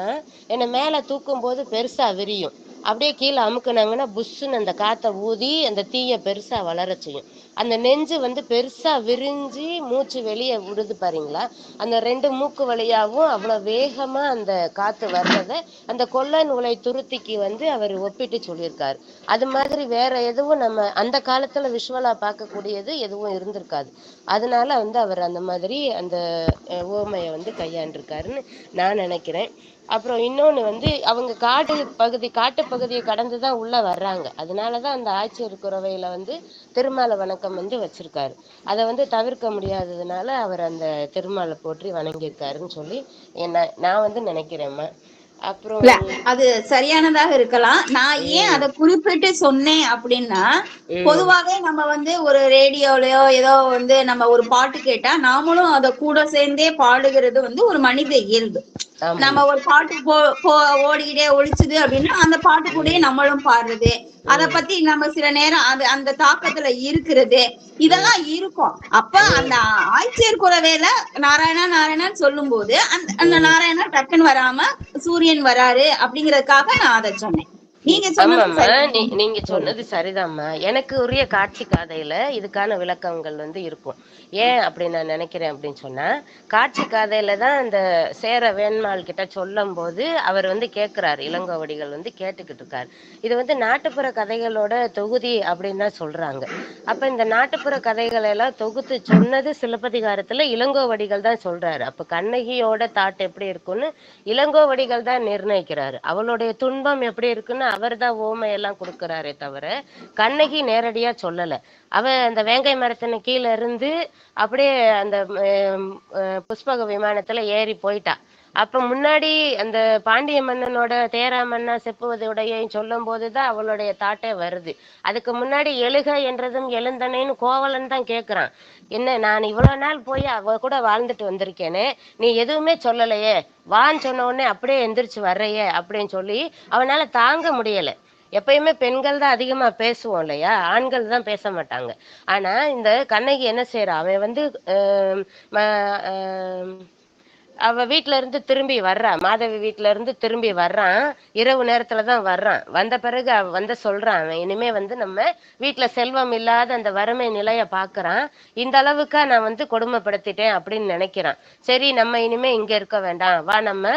என்னை மேல தூக்கும் போது பெருசா விரியும். அப்படியே கீழே அமுக்குனாங்கன்னா புஷ்ஷுன்னு அந்த காற்றை ஊதி அந்த தீயை பெருசா வளர செய்யும். அந்த நெஞ்சு வந்து பெருசா விரிஞ்சு மூச்சு வெளியே விடுது பாருங்களா, அந்த 2 மூக்கு வழியாவும் அவ்வளோ வேகமா அந்த காத்து வர்றதை அந்த கொல்லன் உலை துருத்திக்கு வந்து அவர் ஒப்பிட்டு சொல்லியிருக்காரு. அது மாதிரி வேற எதுவும் நம்ம அந்த காலத்துல விஷுவலா பார்க்கக்கூடியது எதுவும் இருந்திருக்காது. அதனால வந்து அவர் அந்த மாதிரி அந்த ஓமையை வந்து கையாண்டிருக்காருன்னு நான் நினைக்கிறேன். அப்புறம் இன்னொன்னு வந்து அவங்க காட்டு பகுதியை கடந்துதான் உள்ள வர்றாங்க. அதனாலதான் அந்த ஆட்சியர் குறவையில வந்து திருமாலை வணக்கம் வந்து வச்சிருக்காரு. அதை வந்து தவிர்க்க முடியாததுனால அவர் அந்த திருமாலை போற்றி வணங்கியிருக்காருன்னு சொல்லி நான் வந்து நினைக்கிறேம்மா. அப்புறம் அது சரியானதாக இருக்கலாம். நான் ஏன் அதை குறிப்பிட்டு சொன்னேன் அப்படின்னா, பொதுவாக நம்ம வந்து ஒரு ரேடியோலயோ ஏதோ வந்து நம்ம ஒரு பாட்டு கேட்டா நாமளும் அதை கூட சேர்ந்தே பாடுகிறது வந்து ஒரு மனித இயல்பு. ஆமா நம்ம ஒரு பாட்டு ஓடிக்கிட்டே ஒழிச்சுது அப்படின்னா அந்த பாட்டு கூடயே நம்மளும் பாடுறது, அத பத்தி நம்ம சில நேரம் அந்த தாக்கத்துல இருக்கிறது, இதெல்லாம் இருக்கும். அப்ப அந்த ஆய்ச்சியர் குலவேல நாராயணா நாராயணான்னு சொல்லும் போது அந்த நாராயணா டக்குன்னு வராம சூரியன் வராரு அப்படிங்கறதுக்காக நான் அதை சொன்னேன். நீங்க சொன்னது ஆமாம்மா, சரி. நீங்க சொன்னது சரிதாம்மா. எனக்கு உரிய காட்சி காதையில இதுக்கான விளக்கங்கள் வந்து இருக்கும். ஏன் அப்படி நான் நினைக்கிறேன் அப்படின்னு சொன்னா, காட்சி காதையில தான் அந்த சேர வேண்மாள் கிட்ட சொல்லும் போது அவர் வந்து கேட்கிறாரு, இளங்கோவடிகள் வந்து கேட்டுக்கிட்டு இருக்காரு. இது வந்து நாட்டுப்புற கதைகளோட தொகுதி அப்படின்னு தான் சொல்றாங்க. அப்ப இந்த நாட்டுப்புற கதைகளை எல்லாம் தொகுத்து சொன்னது சிலப்பதிகாரத்துல இளங்கோவடிகள் தான் சொல்றாரு. அப்ப கண்ணகியோட தாட் எப்படி இருக்குன்னு இளங்கோவடிகள் தான் நிர்ணயிக்கிறாரு. அவளுடைய துன்பம் எப்படி இருக்குன்னு அவர் தான் ஓமை எல்லாம் கொடுக்கிறாரே தவிர கண்ணகி நேரடியா சொல்லல. அவ அந்த வேங்கை மரத்தின் கீழே இருந்து அப்படியே அந்த புஷ்பக விமானத்துல ஏறி போயிட்டா. அப்ப முன்னாடி அந்த பாண்டிய மன்னனோட தேரா மன்னா செப்புவதையும் சொல்லும் போதுதான் அவளுடைய தாட்டே வருது. அதுக்கு முன்னாடி எழுக என்றதும் எழுந்தனேன்னு கோவலன் தான் கேக்குறான். என்ன நான் இவ்வளவு நாள் போய் அவ கூட வாழ்ந்துட்டு வந்திருக்கேனே, நீ எதுவுமே சொல்லலையே, வான்னு சொன்ன உடனே அப்படியே எந்திரிச்சு வர்றையே அப்படின்னு சொல்லி அவனால தாங்க முடியல. எப்பயுமே பெண்கள் தான் அதிகமா பேசுவோம் இல்லையா, ஆண்கள் தான் பேச மாட்டாங்க. ஆனா இந்த கண்ணகி என்ன செய்யறா, அவன் வந்து அவ வீட்டுல இருந்து திரும்பி வர்றான், மாதவி வீட்டுல இருந்து திரும்பி வர்றான். இரவு நேரத்துலதான் வர்றான். வந்த பிறகு அவ வந்து சொல்றான், அவன் இனிமே வந்து நம்ம வீட்டுல செல்வம் இல்லாத அந்த வறுமை நிலைய பாக்குறான். இந்த அளவுக்கா நான் வந்து கொடுமைப்படுத்திட்டேன் அப்படின்னு நினைக்கிறான். சரி நம்ம இனிமே இங்க இருக்க வேண்டாம், வா நம்ம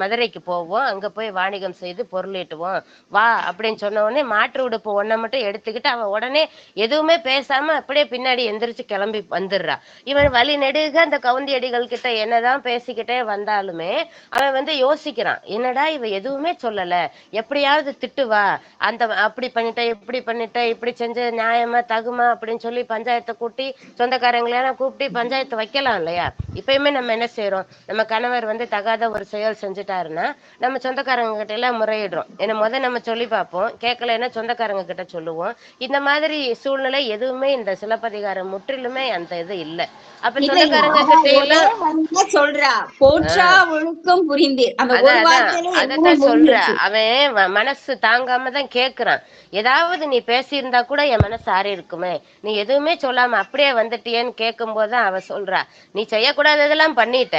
மதுரைக்கு போவோம், அங்க போய் வாணிகம் செய்து பொருளீட்டுவோம் வா அப்படின்னு சொன்ன உடனே மாற்று உடுப்பு ஒன்ன மட்டும் எடுத்துக்கிட்டு அவன் உடனே எதுவுமே பேசாம அப்படியே பின்னாடி எந்திரிச்சு கிளம்பி வந்துடுறா. இவன் வழி நெடுக அந்த கவுந்தியடிகள் கிட்ட என்னதான் பேசிக்கிட்டே வந்தாலுமே அவன் வந்து யோசிக்கிறான், என்னடா இவ எதுவுமே சொல்லல, எப்படியாவது திட்டுவா, அந்த அப்படி பண்ணிட்ட இப்படி பண்ணிட்ட இப்படி செஞ்ச நியாயமா தகுமா அப்படின்னு சொல்லி பஞ்சாயத்தை கூட்டி சொந்தக்காரங்களெல்லாம் கூப்பிட்டு பஞ்சாயத்து வைக்கலாம் இல்லையா. இப்பயுமே நம்ம என்ன செய்யறோம், நம்ம கணவர் வந்து தகாத ஒரு செயல் செஞ்சுட்டாருன்னா நம்ம சொந்தக்காரங்க கிட்ட எல்லாம் முறையிடுறோம். ஏன்னா நம்ம சொல்லி பார்ப்போம், கேட்கலன்னா சொந்தக்காரங்க கிட்ட சொல்லுவோம். இந்த மாதிரி சூழ்நிலை எதுவுமே இந்த சிலப்பதிகாரம் முற்றிலுமே அந்த இது இல்லை. அப்ப சொந்தக்காரங்க கிட்ட எல்லாம் சொல்றா போற்றா ஒழுக்கம் புரிந்தீர், அந்த ஒரு வார்த்தையில அதத்தான் சொல்ற. அவன் மனசு தாங்காம தான் கேக்குறான். ஏதாவது நீ பேசியிருந்தா கூட என் மனசு ஆறி இருக்குமே, நீ எதுவுமே சொல்லாம அப்படியே வந்துட்டியேன்னு கேட்கும் போதுதான் அவ சொல்றா, நீ செய்யக்கூடாததெல்லாம் பண்ணிட்ட,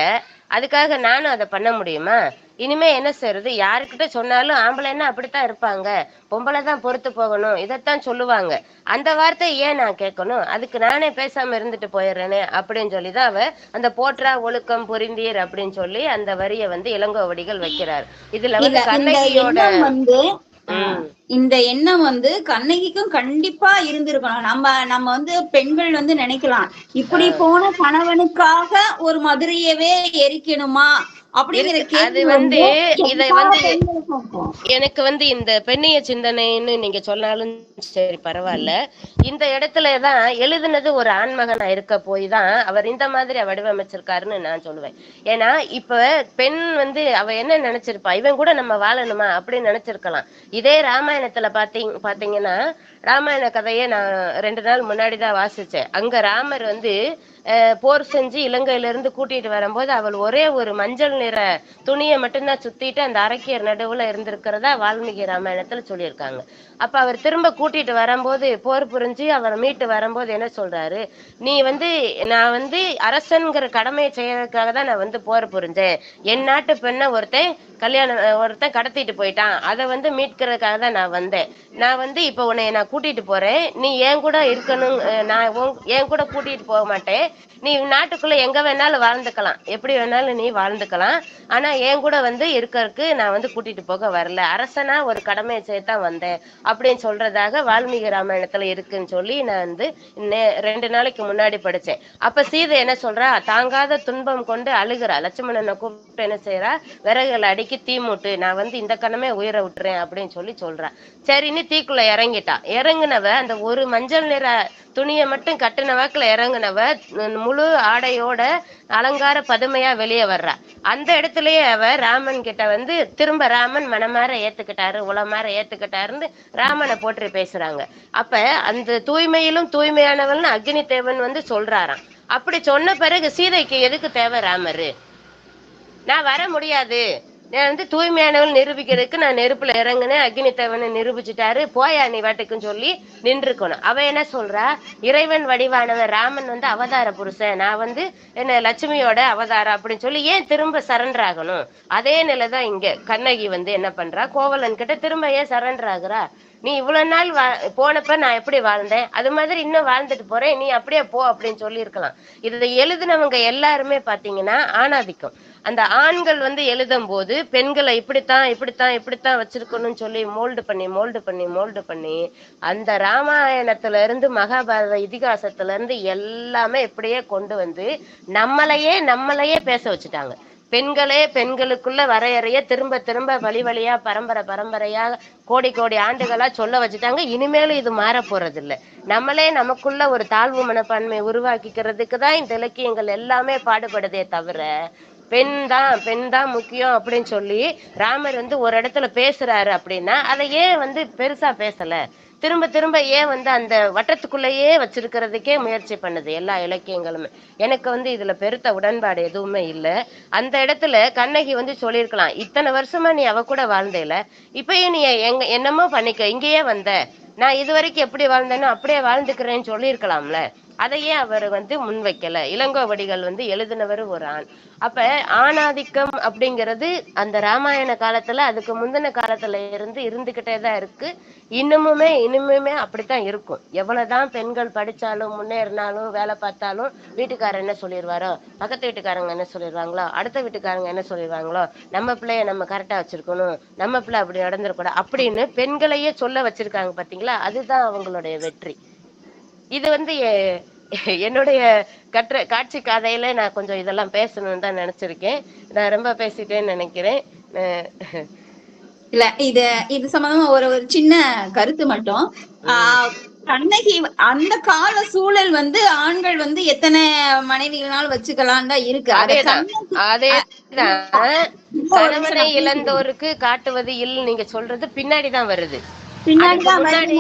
அதுக்காக நானும் அதை பண்ண முடியுமா, இனிமே என்ன செய்யறது, யாருக்கிட்ட சொன்னாலும் ஆம்பளைன்னா அப்படித்தான் இருப்பாங்க, பொம்பளை தான் பொறுத்து போகணும், இதைத்தான் சொல்லுவாங்க, அந்த வார்த்தை ஏன் நான் கேட்கணும், அதுக்கு நானே பேசாம இருந்துட்டு போயிடுறேனே அப்படின்னு சொல்லிதான் அவ அந்த போற்றா ஒழுக்கம் புரிந்தீர் அப்படின்னு சொல்லி அந்த வரிய வந்து இளங்கோவடிகள் வைக்கிறார். இதுல வந்து கண்ணகியோட இந்த எண்ணம் வந்து கண்ணகிக்கும் கண்டிப்பா இருந்திருக்கணும். நம்ம வந்து பெண்கள் வந்து நினைக்கலாம், இப்படி போன கணவனுக்காக ஒரு மதுரையவே எரிக்கணுமா அப்படிங்கிற கேள்வி வந்து இதை வந்து எனக்கு வந்து இந்த பெண்ணிய சிந்தனைன்னு நீங்க சொன்னாலும் சரி பரவாயில்ல, இந்த இடத்துலதான் எழுதுனது ஒரு ஆண்மகனா இருக்க போய் தான் அவர் இந்த மாதிரி வடிவமைச்சிருக்காருன்னு நான் சொல்லுவேன். ஏன்னா இப்ப பெண் வந்து அவ என்ன நினைச்சிருப்பா, இவன் கூட நம்ம வாழணுமா அப்படின்னு நினைச்சிருக்கலாம். இதே ராமாயணத்துல பாத்தீங்கன்னா ராமாயண கதையை நான் 2 நாள் முன்னாடிதான் வாசிச்சேன். அங்க ராமர் வந்து போர் செஞ்சு இலங்கையில இருந்து கூட்டிட்டு வரும்போது அவள் ஒரே ஒரு மஞ்சள் நிற துணியை மட்டும்தான் சுத்திட்டு அந்த அரக்கியர் நடுவுல இருந்திருக்கிறதா வால்மீகி ராமாயணத்துல சொல்லியிருக்காங்க. அப்ப அவர் திரும்ப கூட்டிட்டு வரும்போது போர் புரிஞ்சு அவர் மீட்டு வரும்போது என்ன சொல்றாரு, நீ வந்து நான் வந்து அரசன்கிற கடமையை செய்யறதுக்காக தான் நான் வந்து போர் புரிஞ்சேன், என் நாட்டு பெண்ணை ஒருத்தன் கடத்திட்டு போயிட்டான், அதை வந்து மீட்கிறதுக்காக தான் நான் வந்தேன், நான் வந்து இப்ப உன்னை நான் கூட்டிட்டு போறேன், நீ என் கூட இருக்கணும், நான் என் கூட கூட்டிட்டு போக மாட்டேன், நீ நாட்டுக்குள்ள எங்க வேணாலும் வாழ்ந்துக்கலாம், எப்படி வேணாலும் நீ வாழ்ந்துக்கலாம், ஆனா என் கூட வந்து இருக்கறதுக்கு நான் வந்து கூட்டிட்டு போக வரல, அரசனா ஒரு கடமையை செய்யத்தான் வந்தேன் அப்படின்னு சொல்றதாக வால்மீகி ராமாயணத்துல இருக்குன்னு சொல்லி நான் வந்து 2 நாளைக்கு முன்னாடி படிச்சேன். அப்ப சீதை என்ன சொல்றா, தாங்காத துன்பம் கொண்டு அழுகிறா, லட்சுமணனை கூப்பிட்டு என்ன செய்யறா, விறகுகளை அடுக்கி தீ மூட்டு, நான் வந்து இந்த கணமே உயிரை விட்டுறேன் அப்படின்னு சொல்லி சொல்றா. சரின்னு தீக்குள்ள இறங்கிட்டா. இறங்குனவ அந்த ஒரு மஞ்சள் நிற துணியை மட்டும் கட்டின வாக்குல இறங்குனவ முழு ஆடையோட அலங்கார பதுமையா வெளியே வர்றா. அந்த இடத்துலயே அவ ராமன் கிட்ட வந்து திரும்ப ராமன் மனமாற ஏத்துக்கிட்டாரு, உளமாற ஏத்துக்கிட்டாருன்னு ராமனை போற்றி பேசுறாங்க. அப்ப அந்த தூய்மையிலும் தூய்மையானவள்னு அக்னி தேவன் வந்து சொல்றாராம். அப்படி சொன்ன பிறகு சீதைக்கு எதுக்கு தேவை ராமரு? நான் வர முடியாது, நான் வந்து தூய்மையானவள் நிரூபிக்கிறதுக்கு நான் நெருப்புல இறங்குனேன், அக்னி தேவனை நிரூபிச்சுட்டாரு, போயா நீ வாட்டுக்குன்னு சொல்லி நின்றுக்கணும். அவ என்ன சொல்றா, இறைவன் வடிவானவன் ராமன் வந்து அவதார புருஷன், நான் வந்து என்ன லட்சுமியோட அவதாரம் அப்படின்னு சொல்லி ஏன் திரும்ப சரண்டர் ஆகணும்? அதே நிலைதான் இங்க கண்ணகி வந்து என்ன பண்றா, கோவலன் கிட்ட திரும்ப ஏன் சரண்டர் ஆகுறா? நீ இவ்வளவு நாள் போனப்ப நான் எப்படி வாழ்ந்தேன், அது மாதிரி இன்னும் வாழ்ந்துட்டு போறேன், நீ அப்படியே போ அப்படின்னு சொல்லி இருக்கலாம். இதை எழுதினவங்க எல்லாருமே பாத்தீங்கன்னா ஆணாதிக்கம். அந்த ஆண்கள் வந்து எழுதும் போது பெண்களை இப்படித்தான் வச்சிருக்கணும்னு சொல்லி மோல்டு பண்ணி அந்த ராமாயணத்துல இருந்து மகாபாரத இதிகாசத்துல இருந்து எல்லாமே இப்படியே கொண்டு வந்து நம்மளையே பேச வச்சுட்டாங்க. பெண்களே பெண்களுக்குள்ள வரையறைய திரும்ப திரும்ப வழியா பரம்பரையா கோடி ஆண்டுகளா சொல்ல வச்சுட்டாங்க. இனிமேலும் இது மாற போறது இல்ல. நம்மளே நமக்குள்ள ஒரு தாழ்வு மனப்பான்மை உருவாக்கிக்கிறதுக்கு தான் இந்த இலக்கியங்கள் எல்லாமே பாடுபடுதே தவிர பெண் தான் முக்கியம் அப்படின்னு சொல்லி ராமர் வந்து ஒரு இடத்துல பேசுறாரு அப்படின்னா அதை ஏன் வந்து பெருசா பேசல, திரும்ப ஏன் வந்து அந்த வட்டத்துக்குள்ளேயே வச்சிருக்கிறதுக்கே முயற்சி பண்ணுது எல்லா இலக்கியங்களுமே. எனக்கு வந்து இதுல பெருத்த உடன்பாடு எதுவுமே இல்லை. அந்த இடத்துல கண்ணகி வந்து சொல்லியிருக்கலாம், இத்தனை வருஷமா நீ அவ கூட வாழ்ந்தேல, இப்பயே நீ என்னமோ பண்ணிக்க, இங்கேயே வந்த, நான் இது வரைக்கும் எப்படி வாழ்ந்தேனோ அப்படியே வாழ்ந்துக்கிறேன்னு சொல்லியிருக்கலாம்ல. அதையே அவர் வந்து முன்வைக்கல. இளங்கோவடிகள் வந்து எழுதினவர் ஒரு ஆண். அப்ப ஆணாதிக்கம் அப்படிங்கிறது அந்த ராமாயண காலத்துல அதுக்கு முந்தின காலத்துல இருந்து இருந்துகிட்டேதான் இருக்கு. இனிமே அப்படித்தான் இருக்கும். எவ்வளவுதான் பெண்கள் படிச்சாலும் முன்னேறினாலும் வேலை பார்த்தாலும் வீட்டுக்காரர் என்ன சொல்லிடுவாரோ, பக்கத்து வீட்டுக்காரங்க என்ன சொல்லிடுவாங்களோ, அடுத்த வீட்டுக்காரங்க என்ன சொல்லிடுவாங்களோ, நம்ம பிள்ளைய நம்ம கரெக்டா வச்சிருக்கணும், நம்ம பிள்ளை அப்படி நடந்துடக்கூடாது அப்படின்னு பெண்களையே சொல்ல வச்சிருக்காங்க பாத்தீங்களா. அதுதான் அவங்களுடைய வெற்றி. இது வந்து என்னுடைய காட்சி கதையில நான் கொஞ்சம் இதெல்லாம் பேசணும்னு தான் நினைச்சிருக்கேன். நான் ரொம்ப பேசிட்டேன்னு நினைக்கிறேன். இல்ல இது சம்பந்தமா ஒரு சின்ன கருத்து மட்டும். கண்ணகி அந்த கால சூழல் வந்து ஆண்கள் வந்து எத்தனை மனைவிகளாலும் வச்சுக்கலாம் தான் இருக்கு. அதேதான் கணவனை இழந்தோருக்கு காட்டுவது இல்லை நீங்க சொல்றது பின்னாடிதான் வருது. முன்னாடி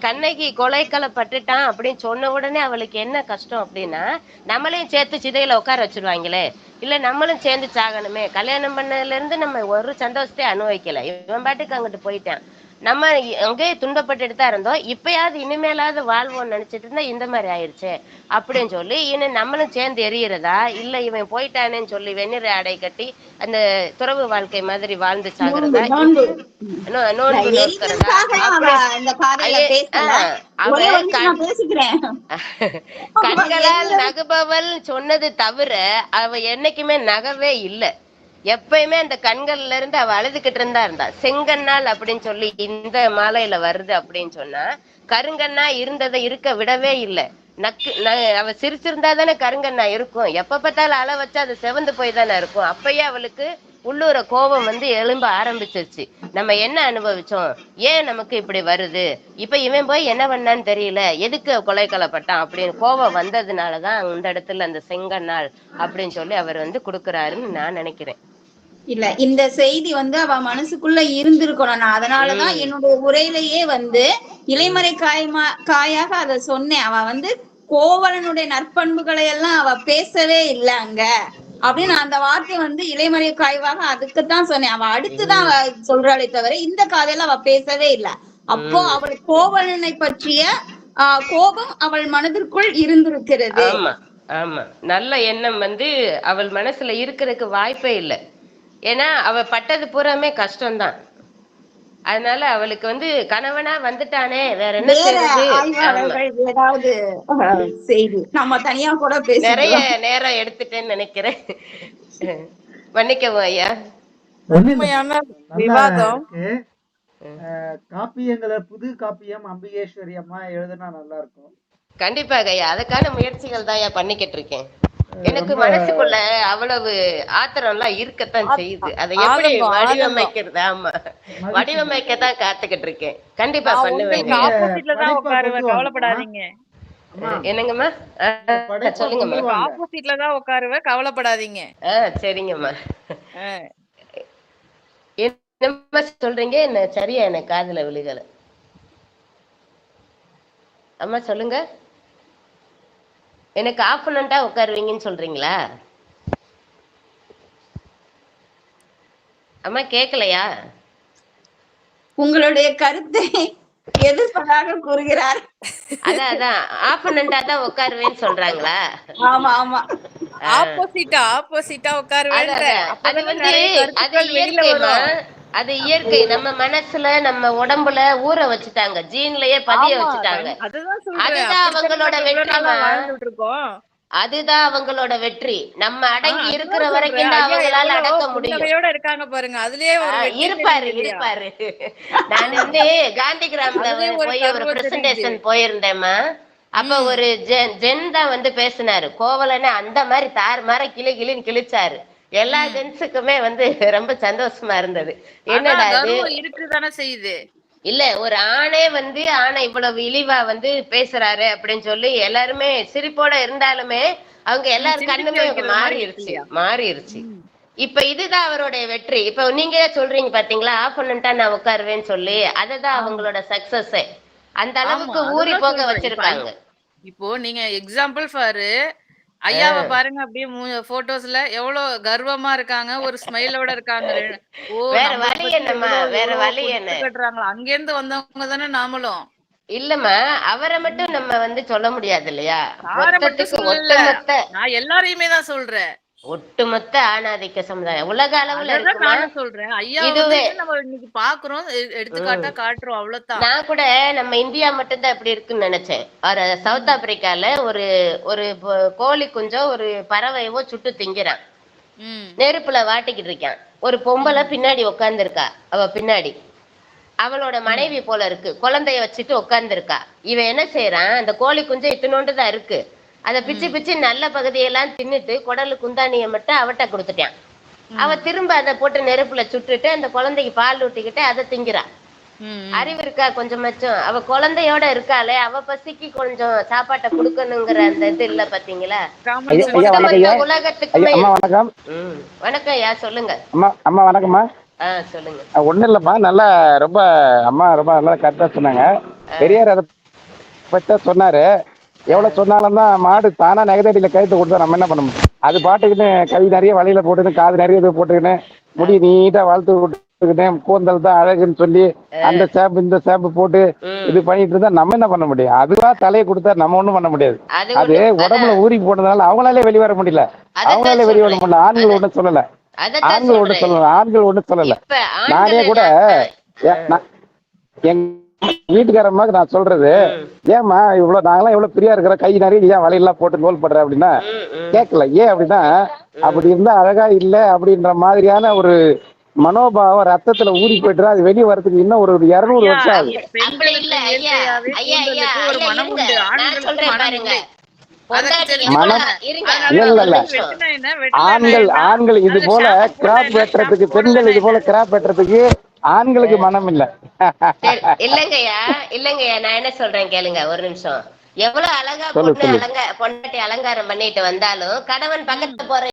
கண்ணகி கொலைக்களப்பட்டுட்டான் அப்படின்னு சொன்ன உடனே அவளுக்கு என்ன கஷ்டம் அப்படின்னா, நம்மளையும் சேர்த்து சிதையில உட்கார வச்சிருவாங்களே, இல்ல நம்மளும் சேர்ந்து சாகணுமே, கல்யாணம் பண்ணதுல இருந்து நம்ம ஒரு சந்தோஷத்தையும் அனுபவிக்கல, இவன் பாட்டுக்கு அங்கிட்டு போயிட்டான், நம்ம அங்கே துன்பப்பட்டுட்டு தான் இருந்தோம், இப்பயாவது இனிமேலாவது வாழ்வோம்னு நினைச்சிட்டு இருந்தா இந்த மாதிரி ஆயிடுச்சு அப்படின்னு சொல்லி இன்னும் நம்மளும் சேர்ந்து எரியறதா, இல்ல இவன் போயிட்டானேன்னு சொல்லி வெந்நீர் ஆடை கட்டி அந்த துறவு வாழ்க்கை மாதிரி வாழ்ந்து சாகுறதா, நோன்பு நோக்கிறதா. கண்களால் நகுபவள் சொன்னது தவிர அவ என்னைக்குமே நகவே இல்லை. எப்பயுமே அந்த கண்கள்ல இருந்து அவ அழுதுகிட்டு இருந்தா. செங்கண்ணால் அப்படின்னு சொல்லி இந்த மாலையில வருது அப்படின்னு சொன்னா, கருங்கண்ணா இருந்ததை இருக்க விடவே இல்லை. அவ சிரிச்சிருந்தா தானே கருங்கண்ணா இருக்கும். எப்ப பார்த்தாலும் அழ வச்சா அது செவந்து போய் தானே இருக்கும். அப்பயே அவளுக்கு உள்ளூர கோபம் வந்து எழும்ப ஆரம்பிச்சிருச்சு. நம்ம என்ன அனுபவிச்சோம், ஏன் நமக்கு இப்படி வருது, இப்ப இவன் போய் என்ன பண்ணான்னு தெரியல, எதுக்கு கொலைக்களப்பட்டான் அப்படின்னு கோபம் வந்ததுனாலதான் அந்த இடத்துல அந்த செங்கண்ணாள் அப்படின்னு சொல்லி அவர் வந்து கொடுக்குறாருன்னு நான் நினைக்கிறேன். இல்ல இந்த செய்தி வந்து அவ மனசுக்குள்ள இருந்திருக்கணும். நான் அதனாலதான் என்னுடைய உரையிலேயே வந்து இலைமறை காயாக அத சொன்னேன். அவ வந்து கோவலனுடைய நற்பண்புகளை எல்லாம் அவ பேசவே இல்லை அங்க அப்படின்னு அந்த வார்த்தை வந்து இலைமறை காய்வாக அதுக்குத்தான் சொன்னேன். அவ அடுத்துதான் அவ சொல்றாளே தவிர இந்த காதையில அவ பேசவே இல்லை. அப்போ அவள் கோவலனை பற்றிய கோபம் அவள் மனதிற்குள் இருந்திருக்கிறது. ஆமா, நல்ல எண்ணம் வந்து அவள் மனசுல இருக்கிறதுக்கு வாய்ப்பே இல்லை. ஏன்னா அவ பட்டது பூராமே கஷ்டம்தான். அதனால அவளுக்கு வந்து கணவனா வந்துட்டானே, வேற என்ன செய்யுது. ஏதாவது செய்தி நம்ம தனியா கூட நிறைய நேரம் எடுத்துட்டேன்னு நினைக்கிறேன், மன்னிக்கவும் ஐயா. விவாதம் காப்பியங்களை புது காப்பியம் அம்பிகேஸ்வரி அம்மா எழுதுனா நல்லா இருக்கும். கண்டிப்பாக ஐயா, அதுக்கான முயற்சிகள் தான் பண்ணிக்கிட்டு இருக்கேன். எனக்கு மனசுக்குள்ள அவ்வளவு ஆத்திரம் எல்லாம் இருக்கத்தான் செய்யுது. அதை எப்படி வடிவமைக்கிறது, ஆமா வடிவமைக்கத்தான் காத்துக்கிட்டு இருக்கேன். கண்டிப்பா பண்ணுவேன். கவலைப்படாதீங்க. என்னங்கம்மா சொல்லுங்கம்மா. ஆப்போசிட்ல தான் உட்காருவேன், கவலைப்படாதீங்க. சரிங்கம்மா. என்னம்மா சொல்றீங்க, என்ன சரியா எனக்கு காதுல விழுகல. அம்மா சொல்லுங்க. எனக்கு ஆப்போனண்டா உட்காருவீங்கன்னு சொல்றீங்களா? அம்மா கேட்கலையா? உங்களுடைய கருத்தை எதிர்ப்பதாக கூறுகிறார். அதான் ஆப்பனண்டா தான் உட்காருவேன்னு சொல்றாங்களா? ஆமா ஆமா, ஆப்போசிட்டா உட்காருவேன்ற. அது வந்து அது இயற்கைமா, அது இயற்கை. நம்ம மனசுல நம்ம உடம்புல ஊற வச்சுட்டாங்க, ஜீன்லயே பதிய வச்சுட்டாங்க. அதுதான் அவங்களோட வெற்றிமா, அதுதான் அவங்களோட வெற்றி. நம்ம அடங்கி இருக்கிற வரைக்கும் தான் அவங்களால அடக்க முடியும். இருக்காங்க பாருங்க, அதுலயே இருப்பாரு. நான் வந்து காந்தி கிராம்ல போய் ஒரு பிரசன்டேஷன் போயிருந்தேம்மா. அப்ப ஒரு ஜென் தான் வந்து பேசினாரு. கோவலன்னு அந்த மாதிரி தார் மாதிரி கிளின்னு கிழிச்சாரு. எல்லா ஜென்ஸுக்குமே வந்து ரொம்ப சந்தோஷமா இருந்தது. என்னடா இருக்குதானே செய்யுது. இல்ல, ஒரு ஆணே வந்து ஆணை இவ்வளவு இழிவா வந்து பேசுறாரு அப்படின்னு சொல்லி எல்லாருமே சிரிப்போட இருந்தாலுமே அவங்க எல்லாரும் கண்ணுமே மாறிடுச்சு. இப்ப இதுதான் அவருடைய வெற்றி. இப்ப நீங்க சொல்றீங்க பாத்தீங்களா, ஆப்பனண்டா நான் உட்காருவேன்னு சொல்லி, அதுதான் அவங்களோட சக்சஸ். அந்த அளவுக்கு ஊறி போக வச்சிருக்காங்க. இப்போ நீங்க எக்ஸாம்பிள் ஃபார் ஐயாவை பாருங்க, அப்படியே போட்டோஸ்ல எவ்வளவு கர்வமா இருக்காங்க, ஒரு ஸ்மைலோட இருக்காங்க. வேற வழி என்னம்மா, வேற வழி என்ன? அங்க இருந்து வந்தவங்க தானே நாமளும். இல்லம்மா, அவரை மட்டும் நம்ம வந்து சொல்ல முடியாது இல்லையா? நான் எல்லாரையுமே தான் சொல்றேன். ஒட்டுமொத்த ஆணாதிக்க சமுதாயம் உலக அளவுல இருக்குமா சொல்றேன். ஐயா இதுவே நம்ம இன்னைக்கு பாக்குறோம், எடுத்துக்காட்டா காட்டுறோம், அவ்வளவுதான். நான் கூட நம்ம இந்தியா மட்டும்தான் இப்படி இருக்குன்னு நினைச்சேன். ஒரு சவுத் ஆப்பிரிக்கால ஒரு கோழி குஞ்சம் ஒரு பறவையவோ சுட்டு திங்கிறான், நெருப்புல வாட்டிக்கிட்டு இருக்கான். ஒரு பொம்பளை பின்னாடி உட்கார்ந்து இருக்கா, அவ பின்னாடி அவளோட மனைவி போல இருக்கு, குழந்தைய வச்சுட்டு உட்கார்ந்து இருக்கா. இவன் என்ன செய்யறான், அந்த கோழி குஞ்சம் இத்தினோண்டுதான் இருக்கு, அதை பிச்சு நல்ல பகுதியெல்லாம் தின்னுட்டு குடலு குந்தானிய மட்டும் அவட்ட கொடுத்துட்டான். அவ திரும்ப அதை போட்டு நெருப்புல சுட்டுட்டு அந்த குழந்தைக்கு பால் ஊட்டிக்கிட்டு அதை திங்கிறான். அறிவு இருக்கா கொஞ்சமாச்சும்? அவ குழந்தையோட இருக்காளே, அவ பசிக்கு கொஞ்சம் சாப்பாட்டை கொடுக்கணுங்கிற அந்த இது இல்ல பாத்தீங்களா? உலகத்துக்குமே. வணக்கம் ஐயா, சொல்லுங்க. அம்மா வணக்கம்மா. சொல்லுங்க. ஒண்ணும் இல்லம்மா, நல்லா ரொம்ப அம்மா ரொம்ப நல்லா கரெக்டா சொன்னாங்க. பெரியார் அதை பத்தி சொன்னாரு. எவ்வளவு சொன்னாலும் தான் மாடு தானா நெகதடியில கழுத்து கொடுத்தா நம்ம என்ன பண்ண முடியும்? அது பாட்டுக்குன்னு கை நிறைய வலையில போட்டுக்கின்னு காது நிறைய இது போட்டுக்கின்னு முடி நீட்டா வளர்த்து விட்டுக்கிட்டு கூந்தல் தான் அழகுன்னு சொல்லி அந்த ஷாம்பு இந்த ஷாம்பு போட்டு இது பண்ணிட்டு இருந்தா நம்ம என்ன பண்ண முடியும்? அதுவா தலையை கொடுத்தா நம்ம ஒண்ணும் பண்ண முடியாது. அது உடம்புல ஊறி போனதுனால அவங்களாலே வெளிவர முடியல, அவங்களாலே வெளிவர முடியல. ஆண்கள் ஒண்ணும் சொல்லல, ஆண்கள் ஒண்ணும் சொல்லல. நானே கூட எங்க வீட்டுக்காரம்மாக்கு நான் சொல்றது, ஏமா இவ்வளவு நாங்களாம் இவ்வளவு பிரியா இருக்கிற, கை நிறைய ஏன் வலையெல்லாம் போட்டு கோல் பண்ற அப்படின்னா கேட்கல. ஏன் அப்படின்னா, அப்படி இருந்தா அழகா இல்ல அப்படின்ற மாதிரியான ஒரு மனோபாவம் ரத்தத்துல ஊறி போயிட்டு அது வெளியே வரதுக்கு இன்னும் ஒரு 200 வருஷம் ஆகுது. ஆண்கள் இது போல கிராப் வெட்டுறதுக்கு, பெண்கள் இது போல கிராப் வெட்டுறதுக்கு ஆண்களுக்கு மனம் இல்ல. இல்லங்கய்யா, நான் என்ன சொல்றேன் கேளுங்க ஒரு நிமிஷம். எவ்வளவு அழகா பொண்டாட்டி அலங்காரம் பண்ணிட்டு வந்தாலும் கணவன் பக்கத்துல போற